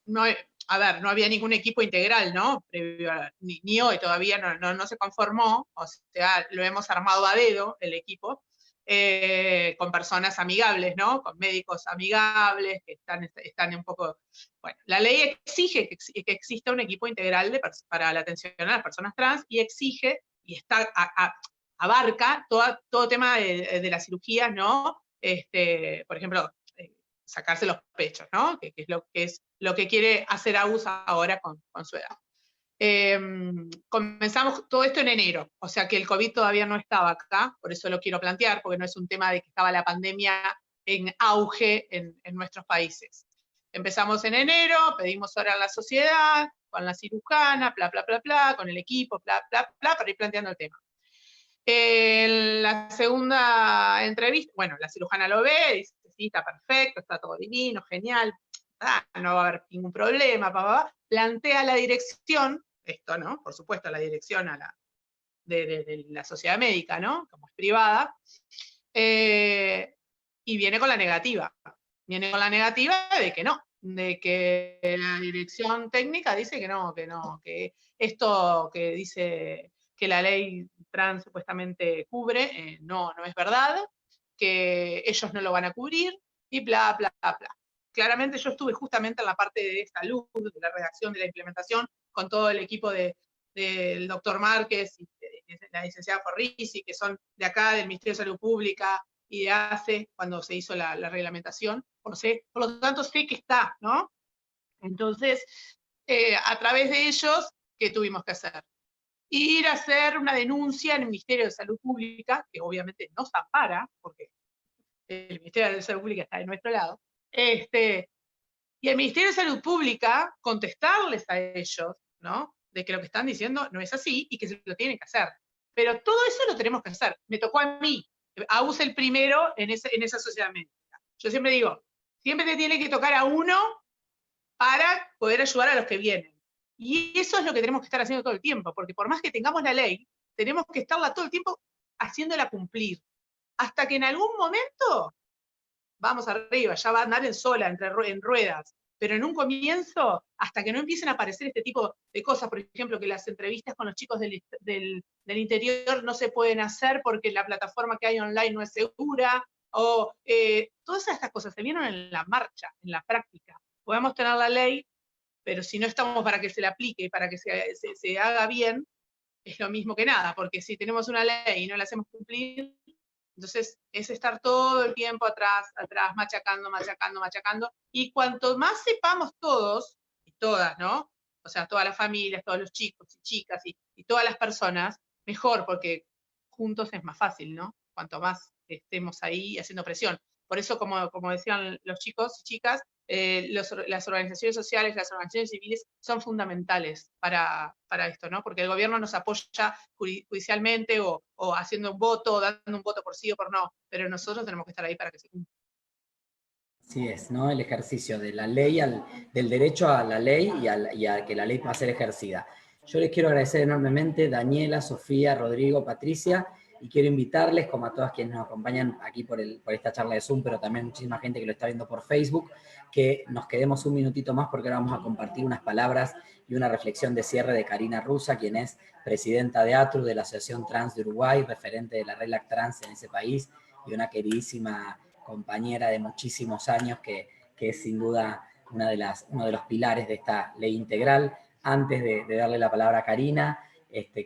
no, a ver, no había ningún equipo integral, ¿no? Ni hoy todavía no se conformó, o sea, lo hemos armado a dedo, el equipo, con personas amigables, ¿no? Con médicos amigables, que están un poco... Bueno, la ley exige que exista un equipo integral para la atención a las personas trans, y exige, y abarca todo tema de las cirugías, ¿no? Por ejemplo, sacarse los pechos, ¿no? Que es lo que quiere hacer AUS ahora con su edad. Comenzamos todo esto en enero, o sea que el COVID todavía no estaba acá, por eso lo quiero plantear, porque no es un tema de que estaba la pandemia en auge en nuestros países. Empezamos en enero, pedimos hora a la sociedad, con la cirujana, bla, bla, bla, bla, con el equipo, bla, bla, bla, para ir planteando el tema. En la segunda entrevista, bueno, la cirujana lo ve, dice, sí, está perfecto, está todo divino, genial, no va a haber ningún problema, plantea la dirección, esto, ¿no? Por supuesto, la dirección de la sociedad médica, ¿no? Como es privada, y viene con la negativa. Viene con la negativa de que no, de que la dirección técnica dice que no, que esto que dice que la ley trans supuestamente cubre, no es verdad, que ellos no lo van a cubrir, y bla, bla, bla. Claramente yo estuve justamente en la parte de salud, de la redacción, de la implementación, con todo el equipo del doctor Márquez y la licenciada Forrisi, que son de acá, del Ministerio de Salud Pública, y de ACE, cuando se hizo la reglamentación, por lo tanto sé que está, ¿no? Entonces, a través de ellos, ¿qué tuvimos que hacer? Ir a hacer una denuncia en el Ministerio de Salud Pública, que obviamente nos ampara, porque el Ministerio de Salud Pública está de nuestro lado, y el Ministerio de Salud Pública contestarles a ellos, ¿no? De que lo que están diciendo no es así y que se lo tienen que hacer. Pero todo eso lo tenemos que hacer. Me tocó a mí, AUS el primero en esa sociedad médica. Yo siempre digo, siempre te tiene que tocar a uno para poder ayudar a los que vienen. Y eso es lo que tenemos que estar haciendo todo el tiempo, porque por más que tengamos la ley, tenemos que estarla todo el tiempo haciéndola cumplir. Hasta que en algún momento, vamos arriba, ya va a andar en sola, en ruedas. Pero en un comienzo, hasta que no empiecen a aparecer este tipo de cosas, por ejemplo, que las entrevistas con los chicos del interior no se pueden hacer porque la plataforma que hay online no es segura, o todas estas cosas se vieron en la marcha, en la práctica. Podemos tener la ley, pero si no estamos para que se la aplique y para que se haga bien, es lo mismo que nada, porque si tenemos una ley y no la hacemos cumplir, entonces es estar todo el tiempo atrás, machacando, y cuanto más sepamos todos, y todas, ¿no? O sea, todas las familias, todos los chicos y chicas, y todas las personas, mejor, porque juntos es más fácil, ¿no? Cuanto más estemos ahí haciendo presión. Por eso, como decían los chicos y chicas, las organizaciones sociales, las organizaciones civiles son fundamentales para esto, ¿no? Porque el gobierno nos apoya judicialmente o haciendo un voto, dando un voto por sí o por no, pero nosotros tenemos que estar ahí para que se cumpla. Así es, ¿no? El ejercicio de la ley, del derecho a la ley y a que la ley pueda ser ejercida. Yo les quiero agradecer enormemente, Daniela, Sofía, Rodrigo, Patricia, y quiero invitarles, como a todas quienes nos acompañan aquí por esta charla de Zoom, pero también muchísima gente que lo está viendo por Facebook, que nos quedemos un minutito más porque ahora vamos a compartir unas palabras y una reflexión de cierre de Karina Russa, quien es presidenta de ATRU, de la Asociación Trans de Uruguay, referente de la RELAC Trans en ese país, y una queridísima compañera de muchísimos años que es sin duda uno de los pilares de esta ley integral. Antes de darle la palabra a Karina,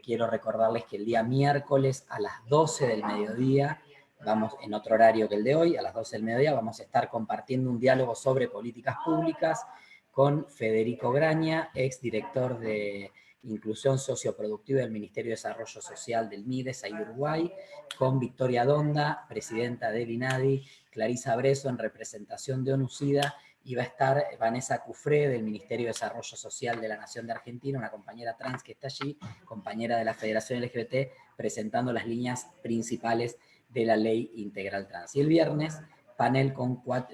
quiero recordarles que el día miércoles a las 12 del mediodía, vamos en otro horario que el de hoy, a las 12 del mediodía vamos a estar compartiendo un diálogo sobre políticas públicas con Federico Graña, exdirector de Inclusión Socioproductiva del Ministerio de Desarrollo Social del MIDES, ahí Uruguay, con Victoria Donda, presidenta del INADI, Clarisa Breso en representación de ONUCIDA, y va a estar Vanessa Cufré del Ministerio de Desarrollo Social de la Nación de Argentina, una compañera trans que está allí, compañera de la Federación LGBT, presentando las líneas principales de la Ley Integral Trans. Y el viernes, panel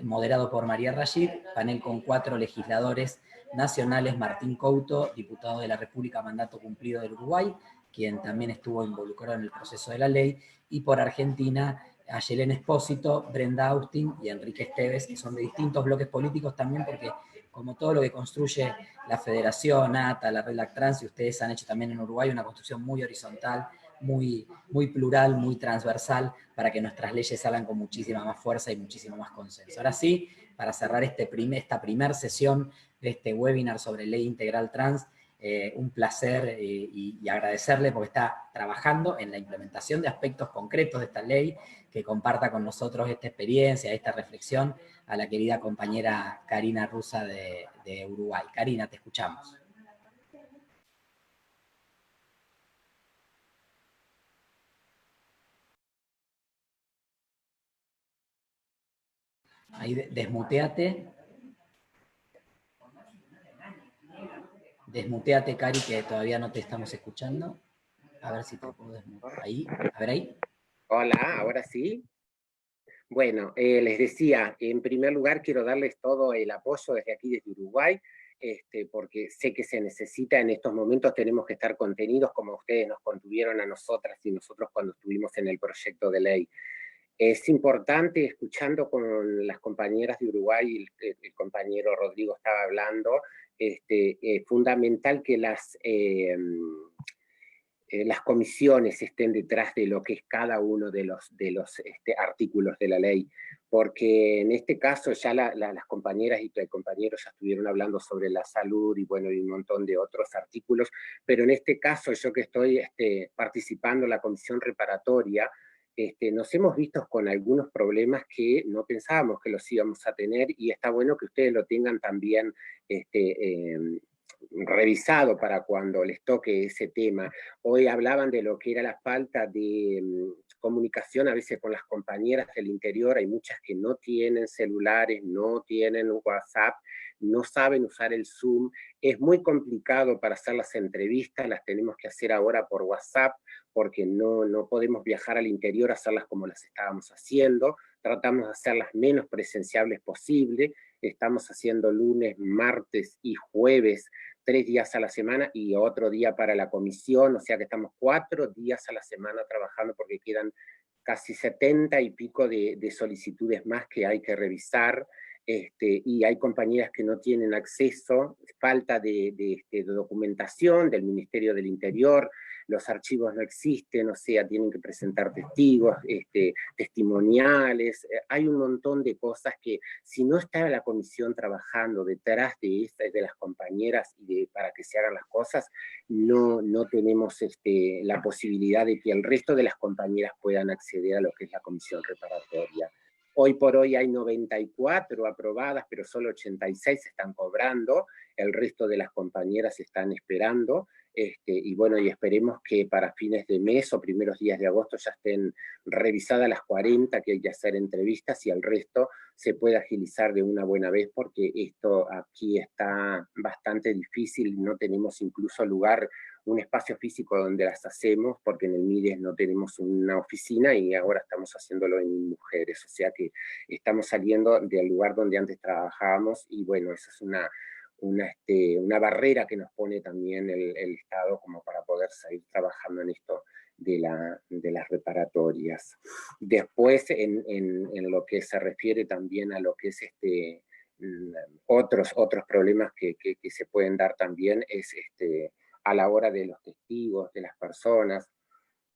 moderado por María Rashid, panel con 4 legisladores nacionales: Martín Couto, diputado de la República, mandato cumplido del Uruguay, quien también estuvo involucrado en el proceso de la ley, y por Argentina, a Yelén Espósito, Brenda Austin y Enrique Esteves, que son de distintos bloques políticos también, porque como todo lo que construye la Federación, ATA, la RELAC Trans, y ustedes han hecho también en Uruguay una construcción muy horizontal, muy plural, muy transversal, para que nuestras leyes salgan con muchísima más fuerza y muchísimo más consenso. Ahora sí, para cerrar esta primera sesión de este webinar sobre ley integral trans, un placer y agradecerle porque está trabajando en la implementación de aspectos concretos de esta ley, que comparta con nosotros esta experiencia, esta reflexión, a la querida compañera Karina Russa de Uruguay. Karina, te escuchamos. Ahí desmuteate. Desmuteate, Cari, que todavía no te estamos escuchando. A ver si te puedo desmutear. Ahí, a ver ahí. Hola, ahora sí. Bueno, les decía, en primer lugar quiero darles todo el apoyo desde aquí, desde Uruguay, porque sé que se necesita en estos momentos, tenemos que estar contenidos como ustedes nos contuvieron a nosotras y nosotros cuando estuvimos en el proyecto de ley. Es importante, escuchando con las compañeras de Uruguay, el compañero Rodrigo estaba hablando, fundamental que las comisiones estén detrás de lo que es cada uno de los artículos de la ley, porque en este caso ya las compañeras y compañeros ya estuvieron hablando sobre la salud y bueno, y un montón de otros artículos, pero en este caso yo que estoy participando en la comisión reparatoria, nos hemos visto con algunos problemas que no pensábamos que los íbamos a tener, y está bueno que ustedes lo tengan también revisado para cuando les toque ese tema. Hoy hablaban de lo que era la falta de comunicación a veces con las compañeras del interior. Hay muchas que no tienen celulares, no tienen WhatsApp, no saben usar el Zoom. Es muy complicado para hacer las entrevistas, las tenemos que hacer ahora por WhatsApp, porque no podemos viajar al interior a hacerlas como las estábamos haciendo. Tratamos de hacerlas menos presenciables posible. Estamos haciendo lunes, martes y jueves, 3 días a la semana y otro día para la comisión, o sea que estamos 4 días a la semana trabajando porque quedan casi 70 y pico de solicitudes más que hay que revisar, y hay compañeras que no tienen acceso, falta de documentación del Ministerio del Interior, los archivos no existen, o sea, tienen que presentar testigos, testimoniales, hay un montón de cosas que si no está la comisión trabajando detrás de las compañeras para que se hagan las cosas, no tenemos la posibilidad de que el resto de las compañeras puedan acceder a lo que es la comisión reparatoria. Hoy por hoy hay 94 aprobadas, pero solo 86 están cobrando, el resto de las compañeras están esperando, y bueno, y esperemos que para fines de mes o primeros días de agosto ya estén revisadas las 40 que hay que hacer entrevistas y el resto se pueda agilizar de una buena vez, porque esto aquí está bastante difícil, no tenemos incluso lugar, un espacio físico donde las hacemos, porque en el MIDES no tenemos una oficina y ahora estamos haciéndolo en mujeres, o sea que estamos saliendo del lugar donde antes trabajábamos y bueno, eso es una barrera que nos pone también el Estado como para poder seguir trabajando en esto de las reparatorias. Después, en lo que se refiere también a lo que es otros problemas que se pueden dar también es a la hora de los testigos, de las personas.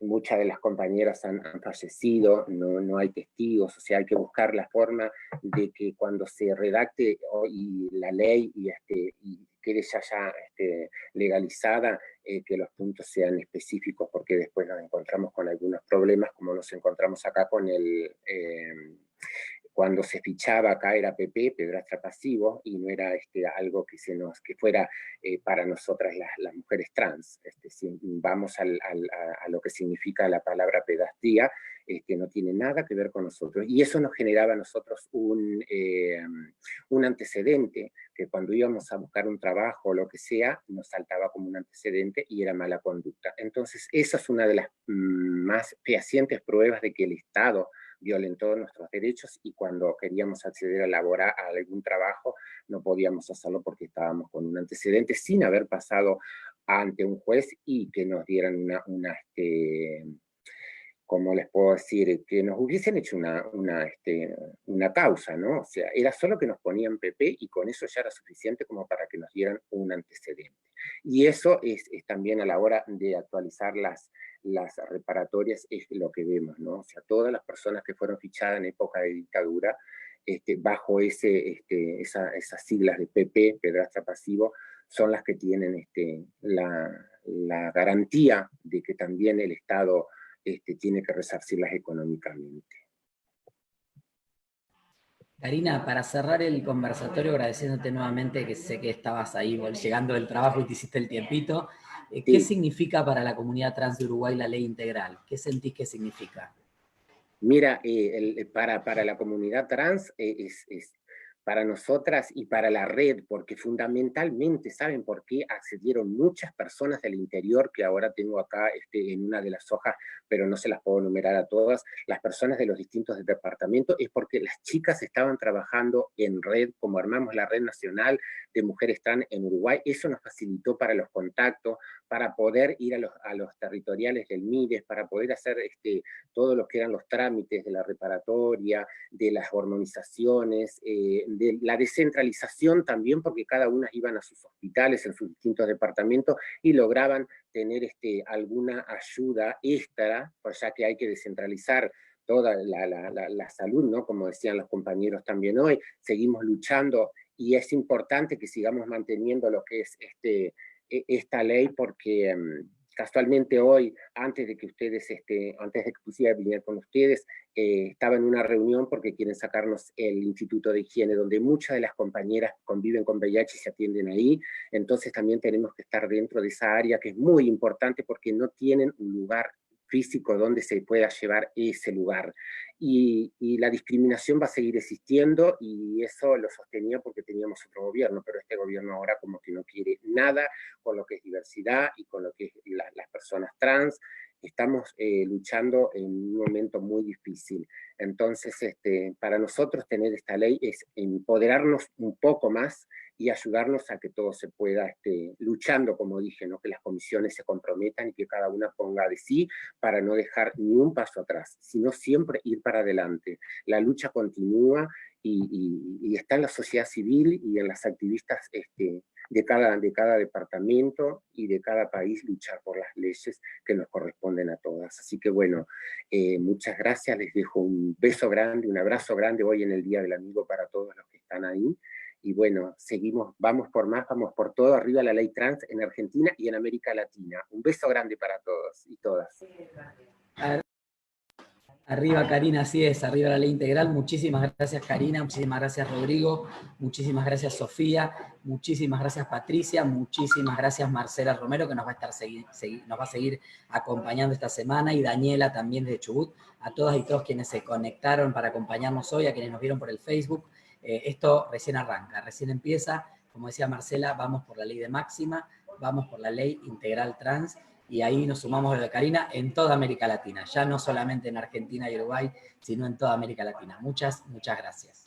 Muchas de las compañeras han fallecido, no hay testigos, o sea, hay que buscar la forma de que cuando se redacte la ley y quede ya legalizada, que los puntos sean específicos, porque después nos encontramos con algunos problemas, como nos encontramos acá con cuando se fichaba acá era PP, pedrastra pasivo, y no era algo que fuera para nosotras las mujeres trans. Si vamos a lo que significa la palabra pedastría, no tiene nada que ver con nosotros. Y eso nos generaba a nosotros un antecedente, que cuando íbamos a buscar un trabajo o lo que sea, nos saltaba como un antecedente y era mala conducta. Entonces, esa es una de las más fehacientes pruebas de que el Estado violentó nuestros derechos y cuando queríamos acceder a algún trabajo no podíamos hacerlo porque estábamos con un antecedente sin haber pasado ante un juez y que nos dieran ¿cómo les puedo decir? Que nos hubiesen hecho una causa, ¿no? O sea, era solo que nos ponían PP y con eso ya era suficiente como para que nos dieran un antecedente. Y eso es también a la hora de actualizar las reparatorias, es lo que vemos, ¿no? O sea, todas las personas que fueron fichadas en época de dictadura, bajo esas siglas de PP, pedrastra pasivo, son las que tienen la garantía de que también el Estado tiene que resarcirlas económicamente. Karina, para cerrar el conversatorio, agradeciéndote nuevamente que sé que estabas ahí llegando del trabajo y te hiciste el tiempito, ¿qué significa para la comunidad trans de Uruguay la ley integral? ¿Qué sentís que significa? Mira, para la comunidad trans es para nosotras y para la red, porque fundamentalmente, ¿saben por qué accedieron muchas personas del interior, que ahora tengo acá en una de las hojas, pero no se las puedo enumerar a todas, las personas de los distintos departamentos? Es porque las chicas estaban trabajando en red, como armamos la Red Nacional de Mujeres Trans en Uruguay. Eso nos facilitó para los contactos, para poder ir a los territoriales del MIDES, para poder hacer todo lo que eran los trámites de la reparatoria, de las hormonizaciones, de la descentralización también, porque cada una iban a sus hospitales en sus distintos departamentos y lograban tener alguna ayuda extra, pues ya que hay que descentralizar toda la salud, ¿no? Como decían los compañeros también hoy, seguimos luchando y es importante que sigamos manteniendo lo que es esta ley, porque casualmente hoy, antes de que pusiera a venir con ustedes, estaba en una reunión porque quieren sacarnos el Instituto de Higiene, donde muchas de las compañeras conviven con VIH y se atienden ahí. Entonces también tenemos que estar dentro de esa área, que es muy importante porque no tienen un lugar físico donde se pueda llevar ese lugar. Y la discriminación va a seguir existiendo, y eso lo sostenía porque teníamos otro gobierno, pero este gobierno ahora como que no quiere nada con lo que es diversidad y con lo que es las personas trans. Estamos luchando en un momento muy difícil. Entonces, para nosotros tener esta ley es empoderarnos un poco más y ayudarnos a que todo se pueda, luchando, como dije, ¿no? Que las comisiones se comprometan y que cada una ponga de sí para no dejar ni un paso atrás, sino siempre ir para adelante. La lucha continúa y está en la sociedad civil y en las activistas de cada departamento y de cada país luchar por las leyes que nos corresponden a todas. Así que bueno, muchas gracias, les dejo un beso grande, un abrazo grande hoy en el Día del Amigo para todos los que están ahí. Y bueno, seguimos, vamos por más, vamos por todo, arriba la ley trans en Argentina y en América Latina. Un beso grande para todos y todas. Arriba Karina, así es, arriba la ley integral. Muchísimas gracias Karina, muchísimas gracias Rodrigo, muchísimas gracias Sofía, muchísimas gracias Patricia, muchísimas gracias Marcela Romero, que nos va a estar nos va a seguir acompañando esta semana, y Daniela también desde Chubut. A todas y todos quienes se conectaron para acompañarnos hoy, a quienes nos vieron por el Facebook. Esto recién arranca, recién empieza. Como decía Marcela, vamos por la ley de máxima, vamos por la ley integral trans, y ahí nos sumamos desde Karina en toda América Latina, ya no solamente en Argentina y Uruguay, sino en toda América Latina. Muchas, muchas gracias.